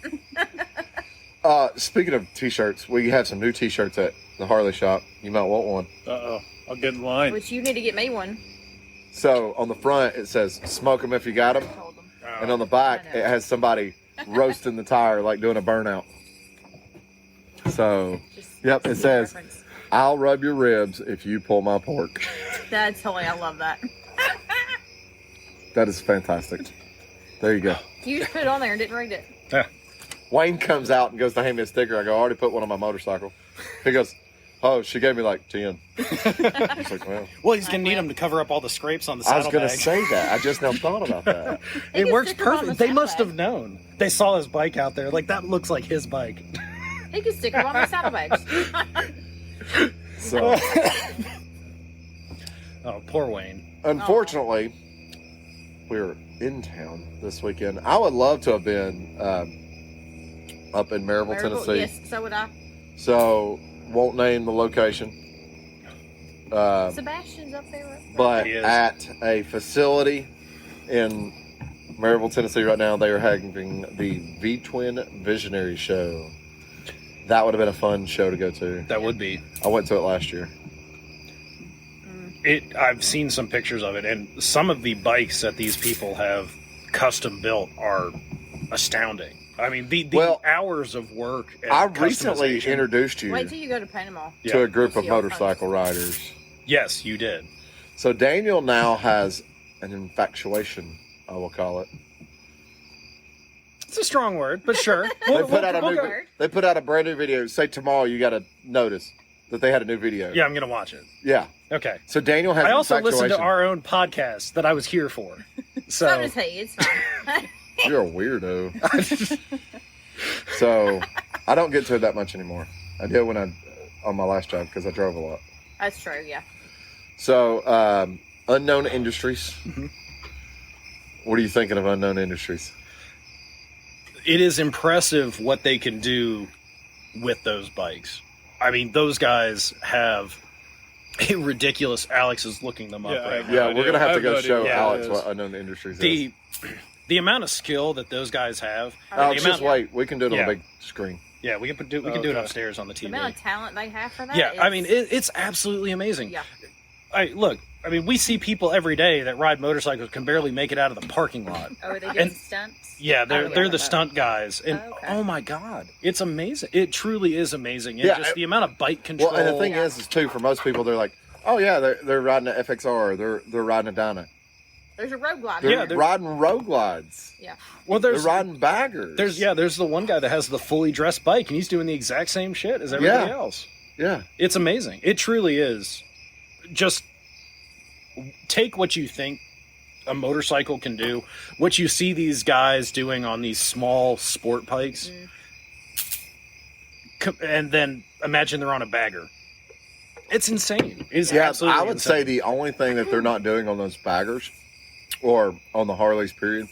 Speaking of t-shirts, we have some new t-shirts at the Harley shop. You might want one. Uh-oh. I'll get in line. Which you need to get me one. So on the front it says "Smoke 'em if you got 'em," Told them. and on the back I know. it has somebody roasting the tire like doing a burnout. So Just Yep, it says- reference. I'll rub your ribs if you pull my pork. That's hilarious. I love that. That is fantastic. There you go. You just put it on there and didn't read it. Wayne comes out and goes to hand me a sticker. I go, I already put one on my motorcycle. He goes, oh, she gave me like 10. I was like, well, Well, he's gonna need them to cover up all the scrapes on the I was going to saddlebag. say that. I just now thought about that. They It can works stick 'em on the perfect. They must have saddlebag. known. They saw his bike out there. Like that looks like his bike. They can stick them on my saddlebags. So, Oh, poor Wayne. unfortunately, we were in town this weekend. I would love to have been up in Maryville, Tennessee. Yes, so would I. So, won't name the location. Sebastian's up there. But He is. at a facility in Maryville, Tennessee right now, they are having the V-Twin Visionary Show. That would have been a fun show to go to. That would be. I went to it last year. I've seen some pictures of it, and some of the bikes that these people have custom built are astounding. I mean, the Well, hours of work. And I recently customization- introduced you Wait till you go to Panama. to a group of See all motorcycle riders. Yes, you did. So Daniel now has an infatuation, I will call it. It's a strong word, but sure. They put out a we'll new. go- They put out a brand new video. Say tomorrow, you got to notice that they had a new video. Yeah, I'm gonna watch it. Yeah. Okay. So Daniel has. I an also infatuation. listened to our own podcast that I was here for. So So does he. It's fine. You're a weirdo. So I don't get to it that much anymore. I did when I on my last job because I drove a lot. That's true. Yeah. So unknown industries. Mm-hmm. What are you thinking of unknown industries? it is impressive what they can do with those bikes. I mean, those guys have a ridiculous. Alex is looking them up right now. Yeah, we're gonna have to go show idea. Alex what unknown industries is. The amount of skill that those guys have. Alex, the just wait. We can do it on Yeah. the big screen. Yeah, we can do it upstairs on the The TV. amount of talent they have for that. Yeah, is, I mean, it's absolutely amazing. Yeah. I mean, we see people every day that ride motorcycles can barely make it out of the parking lot. Oh, are they doing and- stunts? Yeah, they're Oh, they're the yeah. stunt guys, and Oh, okay. oh my god, it's amazing! It truly is amazing. And Yeah, just the amount of bike control. Well, and the thing is too, for most people, they're like, oh yeah, they're riding an FXR, they're riding a Dyna. There's a road glide. They're, Yeah, they're- riding road glides. Yeah. well, They're there's riding baggers. there's the one guy that has the fully dressed bike, and he's doing the exact same shit as everybody else. Yeah. It's amazing. It truly is. Just take what you think a motorcycle can do, what you see these guys doing on these small sport bikes, and then imagine they're on a bagger. It's insane. It's Yeah, absolutely I would insane. say the only thing that they're not doing on those baggers or on the Harleys, period,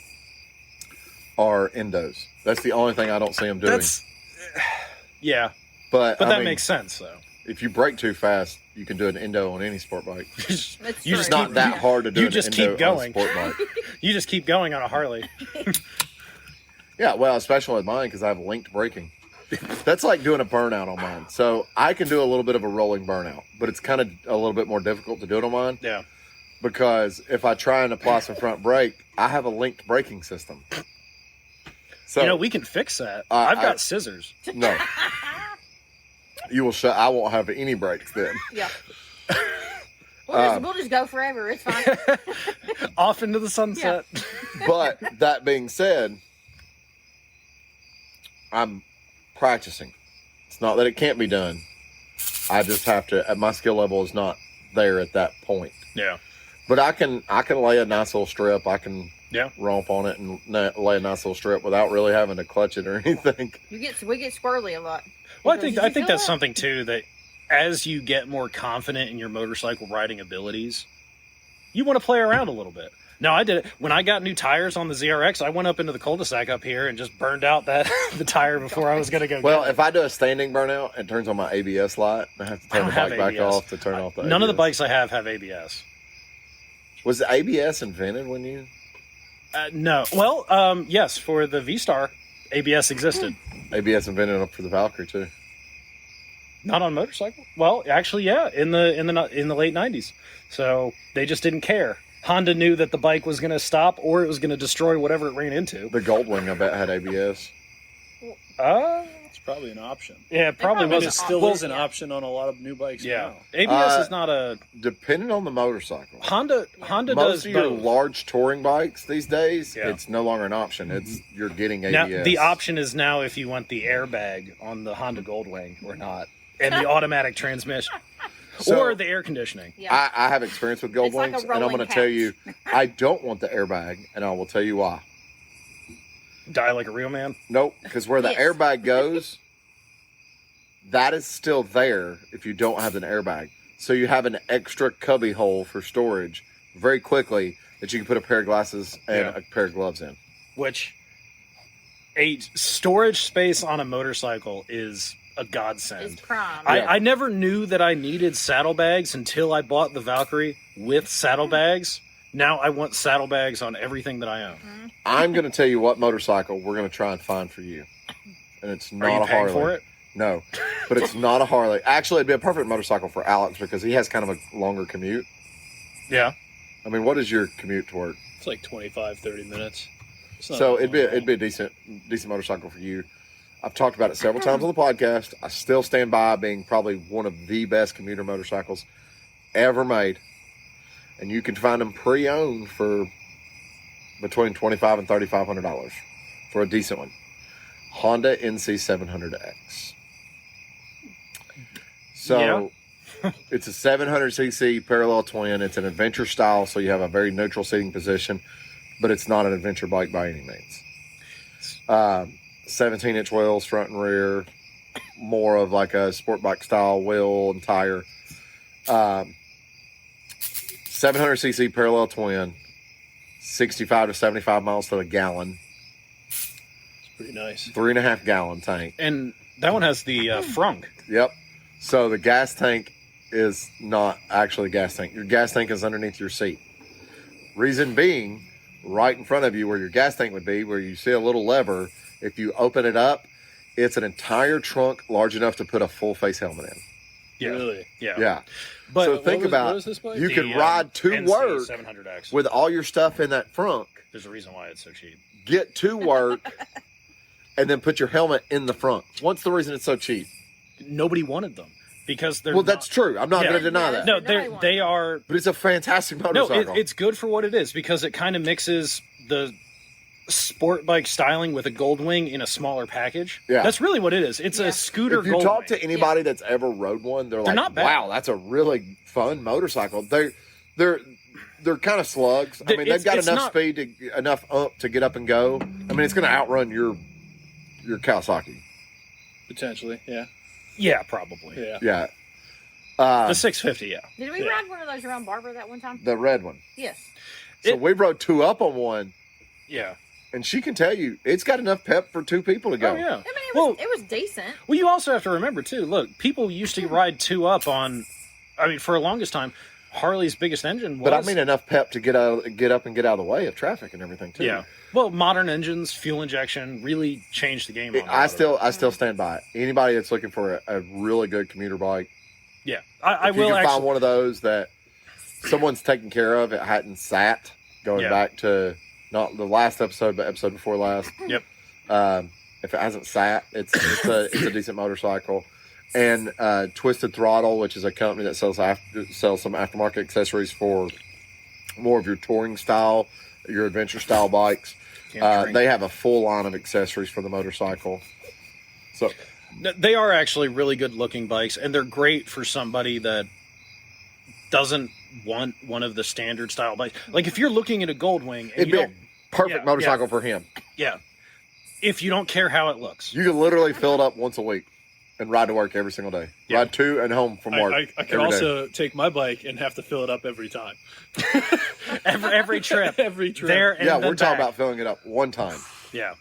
are endos. That's the only thing I don't see them doing. Yeah, but but I that mean, makes sense though. if you brake too fast, you can do an endo on any sport bike. That's You true. just Not that hard to do. You an just endo keep going. on a sport bike. You just keep going on a Harley. Yeah, well, especially with mine because I have linked braking. That's like doing a burnout on mine. So I can do a little bit of a rolling burnout, but it's kind of a little bit more difficult to do it on mine Yeah. because if I try and apply some front brake, I have a linked braking system. So we can fix that. I- I've got scissors. no, you will shut. I won't have any brakes then. Yeah. We'll just go forever. It's fine. Off into the sunset. But that being said, I'm practicing. It's not that it can't be done. I just have to. My skill level is not there at that point. Yeah. But I can lay a nice little strip. I can Yeah. romp on it and lay a nice little strip without really having to clutch it or anything. we get squirrely a lot. Well, I He goes, think "Did you I think feel that's that?" something too that as you get more confident in your motorcycle riding abilities, you want to play around a little bit. No, I did it when I got new tires on the ZRX. I went up into the cul-de-sac up here and just burned out the tire before I was going to go. Well, get it. if I do a standing burnout, it turns on my ABS light. I have to I turn don't the have bike back ABS. off to turn off the None of the ABS. bikes I have ABS. Was the ABS invented when you? No. Well, yes, for the V-Star, ABS existed. ABS invented it for the Valkyrie too. Not on motorcycle. Well, actually, yeah, in the late '90s. So they just didn't care. Honda knew that the bike was going to stop or it was going to destroy whatever it ran into. The Goldwing, I bet, had ABS. It's probably an option. Yeah, it probably probably I mean, was. it still Well, is an yeah. option on a lot of new bikes Yeah, now. ABS is not a Depending on the motorcycle. Honda. Honda Most does of your both. large touring bikes these days, Yeah. it's no longer an option. It's you're getting Now ABS. the option is now if you want the airbag on the Honda Goldwing or not, and the automatic transmission So- or the air conditioning. Yeah. I have experience with Gold It's like a Wings, and I'm rolling going to tell couch. you, I don't want the airbag, and I will tell you why. Die like a real man. Nope, because where the Yes. airbag goes, that is still there if you don't have an airbag. So you have an extra cubby hole for storage very quickly that you can put a pair of glasses and Yeah. a pair of gloves in. Which a storage space on a motorcycle is a godsend. It's prime. I never knew that I needed saddlebags until I bought the Valkyrie with saddlebags. Now I want saddlebags on everything that I own. I'm going to tell you what motorcycle we're going to try and find for you. And it's Are not you a paying Harley. for it? No, but it's not a Harley. Actually, it'd be a perfect motorcycle for Alex because he has kind of a longer commute. Yeah. I mean, what is your commute to work? It's like 25, 30 minutes. So it'd be a decent motorcycle for you. I've talked about it several times on the podcast. I still stand by being probably one of the best commuter motorcycles ever made. And you can find them pre-owned for between $2,500 and $3,500 for a decent one. Honda NC 700X. So it's a 700cc parallel twin. It's an adventure style, so you have a very neutral seating position, but it's not an adventure bike by any means. 17-inch wheels, front and rear, more of like a sport bike style wheel and tire. 700cc parallel twin, 65 to 75 miles to the gallon. It's pretty nice. 3.5 gallon tank. And that one has the frunk. Yep. So the gas tank is not actually a gas tank. Your gas tank is underneath your seat. Reason being, right in front of you where your gas tank would be, where you see a little lever, if you open it up, it's an entire trunk large enough to put a full face helmet in. Yeah. Really? Yeah. Yeah. But So think what about is this bike? you the, could ride to NC work 700X. with all your stuff in that front, There's a reason why it's so cheap. get to work, and then put your helmet in the front. What's the reason it's so cheap? Nobody wanted them because they're Well, that's true. I'm not Yeah. going to deny Yeah. that. no, Nobody they are But it's a fantastic no. motorcycle. It's good for what it is because it kind of mixes the sport bike styling with a gold wing in a smaller package. Yeah. That's really what it is. It's Yeah. a scooter. If you gold talk wing. to anybody that's ever rode one, they're like, not bad. "Wow, that's a really fun motorcycle." They're kind of slugs. I mean, they've got It's enough not- speed to enough to get up and go. I mean, it's going to outrun your Kawasaki. Potentially, yeah. yeah, probably Yeah. Yeah, the 650. Yeah, Did we ride one of those around Barbara that one time? the red one. Yes. So we rode two up on one, yeah. and she can tell you it's got enough pep for two people to go. Oh yeah. I mean, Well- it was decent. Well, you also have to remember too. Look, people used to ride two up on. I mean, for the longest time, Harley's biggest engine was. But I mean enough pep to get up and get out of the way of traffic and everything too. yeah. Well, modern engines, fuel injection, really changed the game. On I still stand by it. Anybody that's looking for a really good commuter bike, Yeah, I if you will can actually. find one of those that someone's taken care of, it hadn't sat. Going Yeah. back to not the last episode, but episode before last. Yep. If it hasn't sat, it's a decent motorcycle. And Twisted Throttle, which is a company that sells some aftermarket accessories for more of your touring style, your adventure style bikes. They have a full line of accessories for the motorcycle. So They are actually really good looking bikes, and they're great for somebody that doesn't want one of the standard style bikes. Like if you're looking at a Goldwing, and it'd you be a don't, perfect yeah, motorcycle for him. yeah, if you don't care how it looks, You can literally fill it up once a week and ride to work every single day. Yeah. Ride to and home from work. I can every day. also take my bike and have to fill it up every time. every trip, Every trip. there and Yeah, then we're talking back. about filling it up one time. Yeah,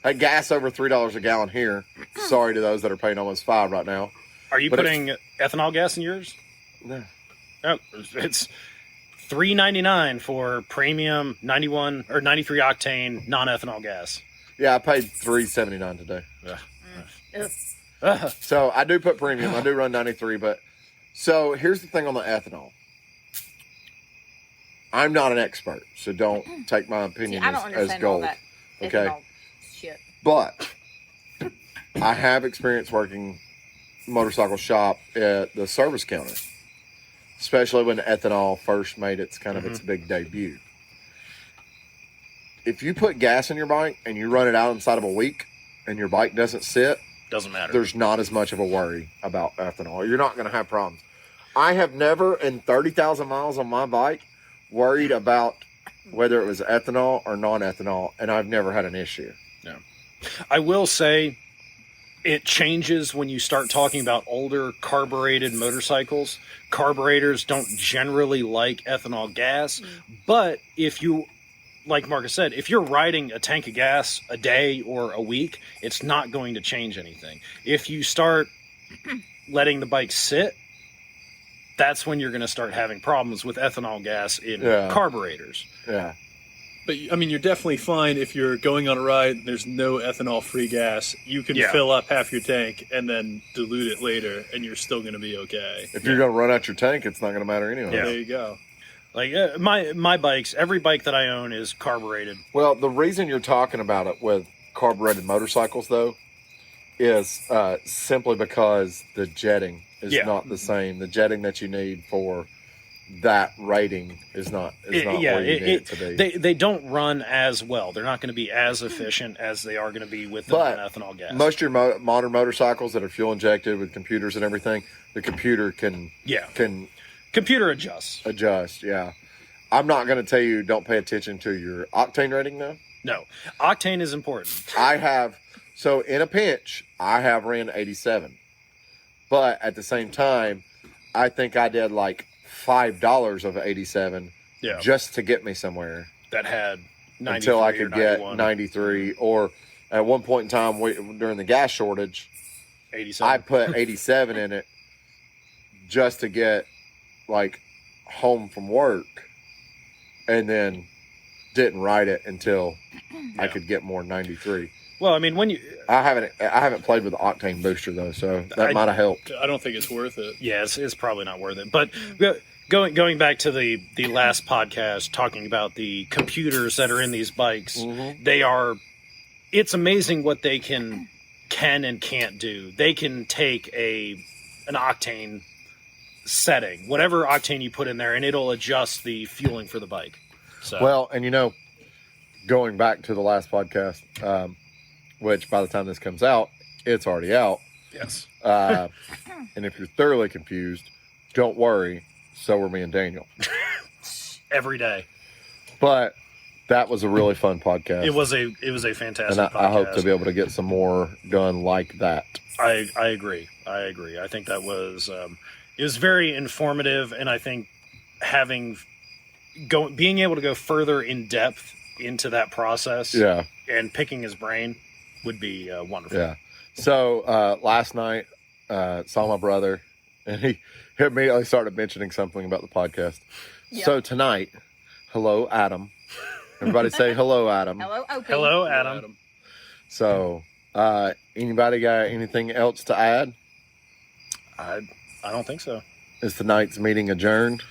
Hey, gas over $3 a gallon here. Sorry to those that are paying almost $5 right now. are you But putting ethanol gas in yours? No. Oh, it's $3.99 for premium 91 or 93 octane non-ethanol gas. Yeah, I paid $3.79 today. Ugh. So I do put premium. I do run 93, but so here's the thing on the ethanol. I'm not an expert, so don't take my See, opinion I don't as understand all gold. that Okay. ethanol shit. But I have experience working motorcycle shop at the service counter, especially when ethanol first made its kind of its big debut. If you put gas in your bike and you run it out inside of a week and your bike doesn't sit, Doesn't matter. there's not as much of a worry about ethanol. You're not going to have problems. I have never in 30,000 miles on my bike worried about whether it was ethanol or non-ethanol, and I've never had an issue. I will say it changes when you start talking about older carbureted motorcycles. Carburetors don't generally like ethanol gas, but if you, like Marcus said, if you're riding a tank of gas a day or a week, it's not going to change anything. If you start letting the bike sit, that's when you're going to start having problems with ethanol gas in Yeah. carburetors. Yeah. But I mean, you're definitely fine if you're going on a ride. There's no ethanol-free gas. You can Yeah. fill up half your tank and then dilute it later, and you're still going to be okay. If you're going to run out your tank, it's not going to matter anyway. Yeah. There you go. Like my bikes, every bike that I own is carbureted. Well, the reason you're talking about it with carbureted motorcycles, though, is simply because the jetting is not the same. The jetting that you need for that rating is not where you need it to be. They don't run as well. They're not going to be as efficient as they are going to be with the ethanol gas. Most of your modern motorcycles that are fuel injected with computers and everything, the computer can computer adjust. Yeah, I'm not going to tell you don't pay attention to your octane rating though. No, octane is important. So in a pinch, I have ran 87, but at the same time, I think I did like $5 of 87 just to get me somewhere. That had 93 until I could get 91. 93, or at one point in time during the gas shortage, 87. I put 87 in it just to get like home from work, and then didn't ride it until I could get more 93. Well, I mean, I haven't played with the octane booster though, so that might have helped. I don't think it's worth it. Yeah, it's probably not worth it. But going back to the last podcast, talking about the computers that are in these bikes, it's amazing what they can and can't do. They can take an octane setting, whatever octane you put in there, and it'll adjust the fueling for the bike. So. Well, and going back to the last podcast, which by the time this comes out, it's already out. Yes. And if you're thoroughly confused, don't worry. So are me and Daniel. Every day. But that was a really fun podcast. It was a fantastic and podcast. I hope to be able to get some more done like that. I agree. I think that was it was very informative, and I think being able to go further in depth into that process, and picking his brain would be wonderful. Yeah. So last night, saw my brother, and he immediately started mentioning something about the podcast. Yeah. So tonight, hello, Adam. Everybody say hello, Adam. Hello, Opie. Hello, Adam. So, anybody got anything else to add? I don't think so. Is tonight's meeting adjourned?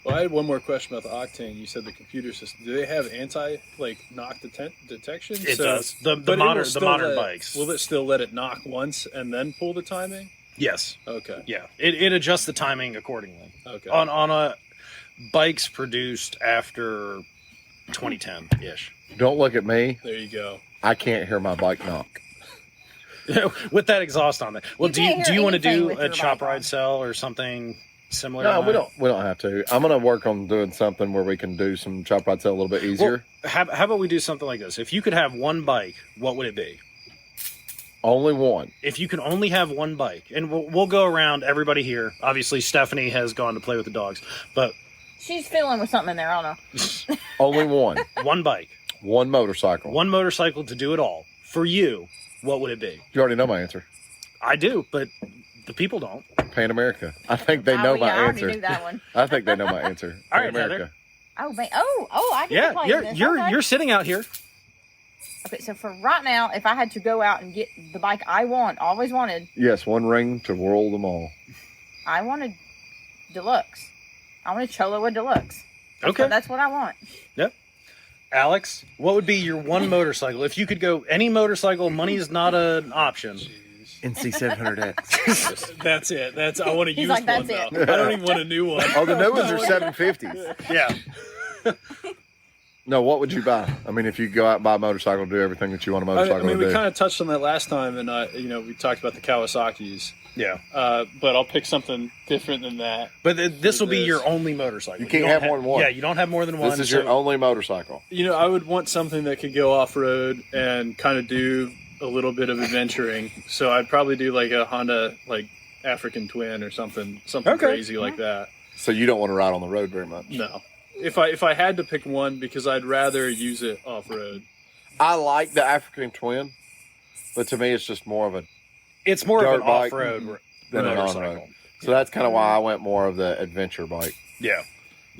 Well, I had one more question about the octane. You said the computer system. Do they have knock detection? It does. The modern bikes. Will it still let it knock once and then pull the timing? Yes. Okay. Yeah. It adjusts the timing accordingly. Okay. On bikes produced after 2010-ish. Don't look at me. There you go. I can't hear my bike knock. With that exhaust on there. Well, do you want to do a chop bike ride cell or something similar? No, we don't have to. I'm going to work on doing something where we can do some chop ride cell a little bit easier. Well, how about we do something like this? If you could have one bike, what would it be? Only one. If you can only have one bike, and we'll go around everybody here. Obviously, Stephanie has gone to play with the dogs, but she's fiddling with something in there. I don't know. Only one. One bike. One motorcycle. One motorcycle to do it all. For you, what would it be? You already know my answer. I do, but the people don't. Pan America. I think they know my answer. I already knew that one. I think they know my answer. All Pan right, America. Heather. Oh, man. I get to play this. You're sitting out here. Okay, so for right now, if I had to go out and get the bike I always wanted. Yes, one ring to rule them all. I wanted deluxe. I wanted Cholo Deluxe. Okay. That's what I want. Yep. Alex, what would be your one motorcycle? If you could go any motorcycle, money is not an option. NC 700X. That's it. I want to use like, one that's now. it. I don't even want a new one. Oh, the new ones are 750s. Yeah. No, what would you buy? I mean, if you go out and buy a motorcycle, do everything that you want a motorcycle to do. We kind of touched on that last time, and we talked about the Kawasaki's. Yeah. But I'll pick something different than that. But this will be your only motorcycle. You can't have more than one. Yeah, you don't have more than one. This is your only motorcycle. I would want something that could go off-road and kind of do a little bit of adventuring. So I'd probably do like a Honda, like African Twin or something crazy like that. So you don't want to ride on the road very much? No. If I had to pick one, because I'd rather use it off-road. I like the African Twin, but to me it's just more of a It's more of dirt an bike off-road than an motorcycle. on-road. So that's kind of why I went more of the adventure bike. Yeah.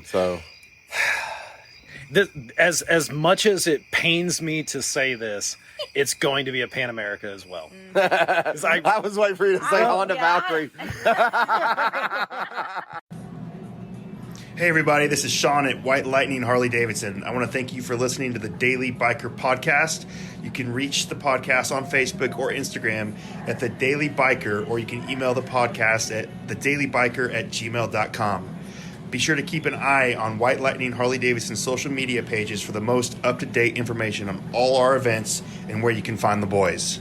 So as much as it pains me to say this, it's going to be a Pan America as well. I was waiting for you to say Honda Valkyrie. Hey everybody, this is Sean at White Lightning Harley Davidson. I want to thank you for listening to the Daily Biker Podcast. You can reach the podcast on Facebook or Instagram at The Daily Biker, or you can email the podcast at thedailybiker@gmail.com. Be sure to keep an eye on White Lightning Harley Davidson social media pages for the most up-to-date information on all our events and where you can find the boys.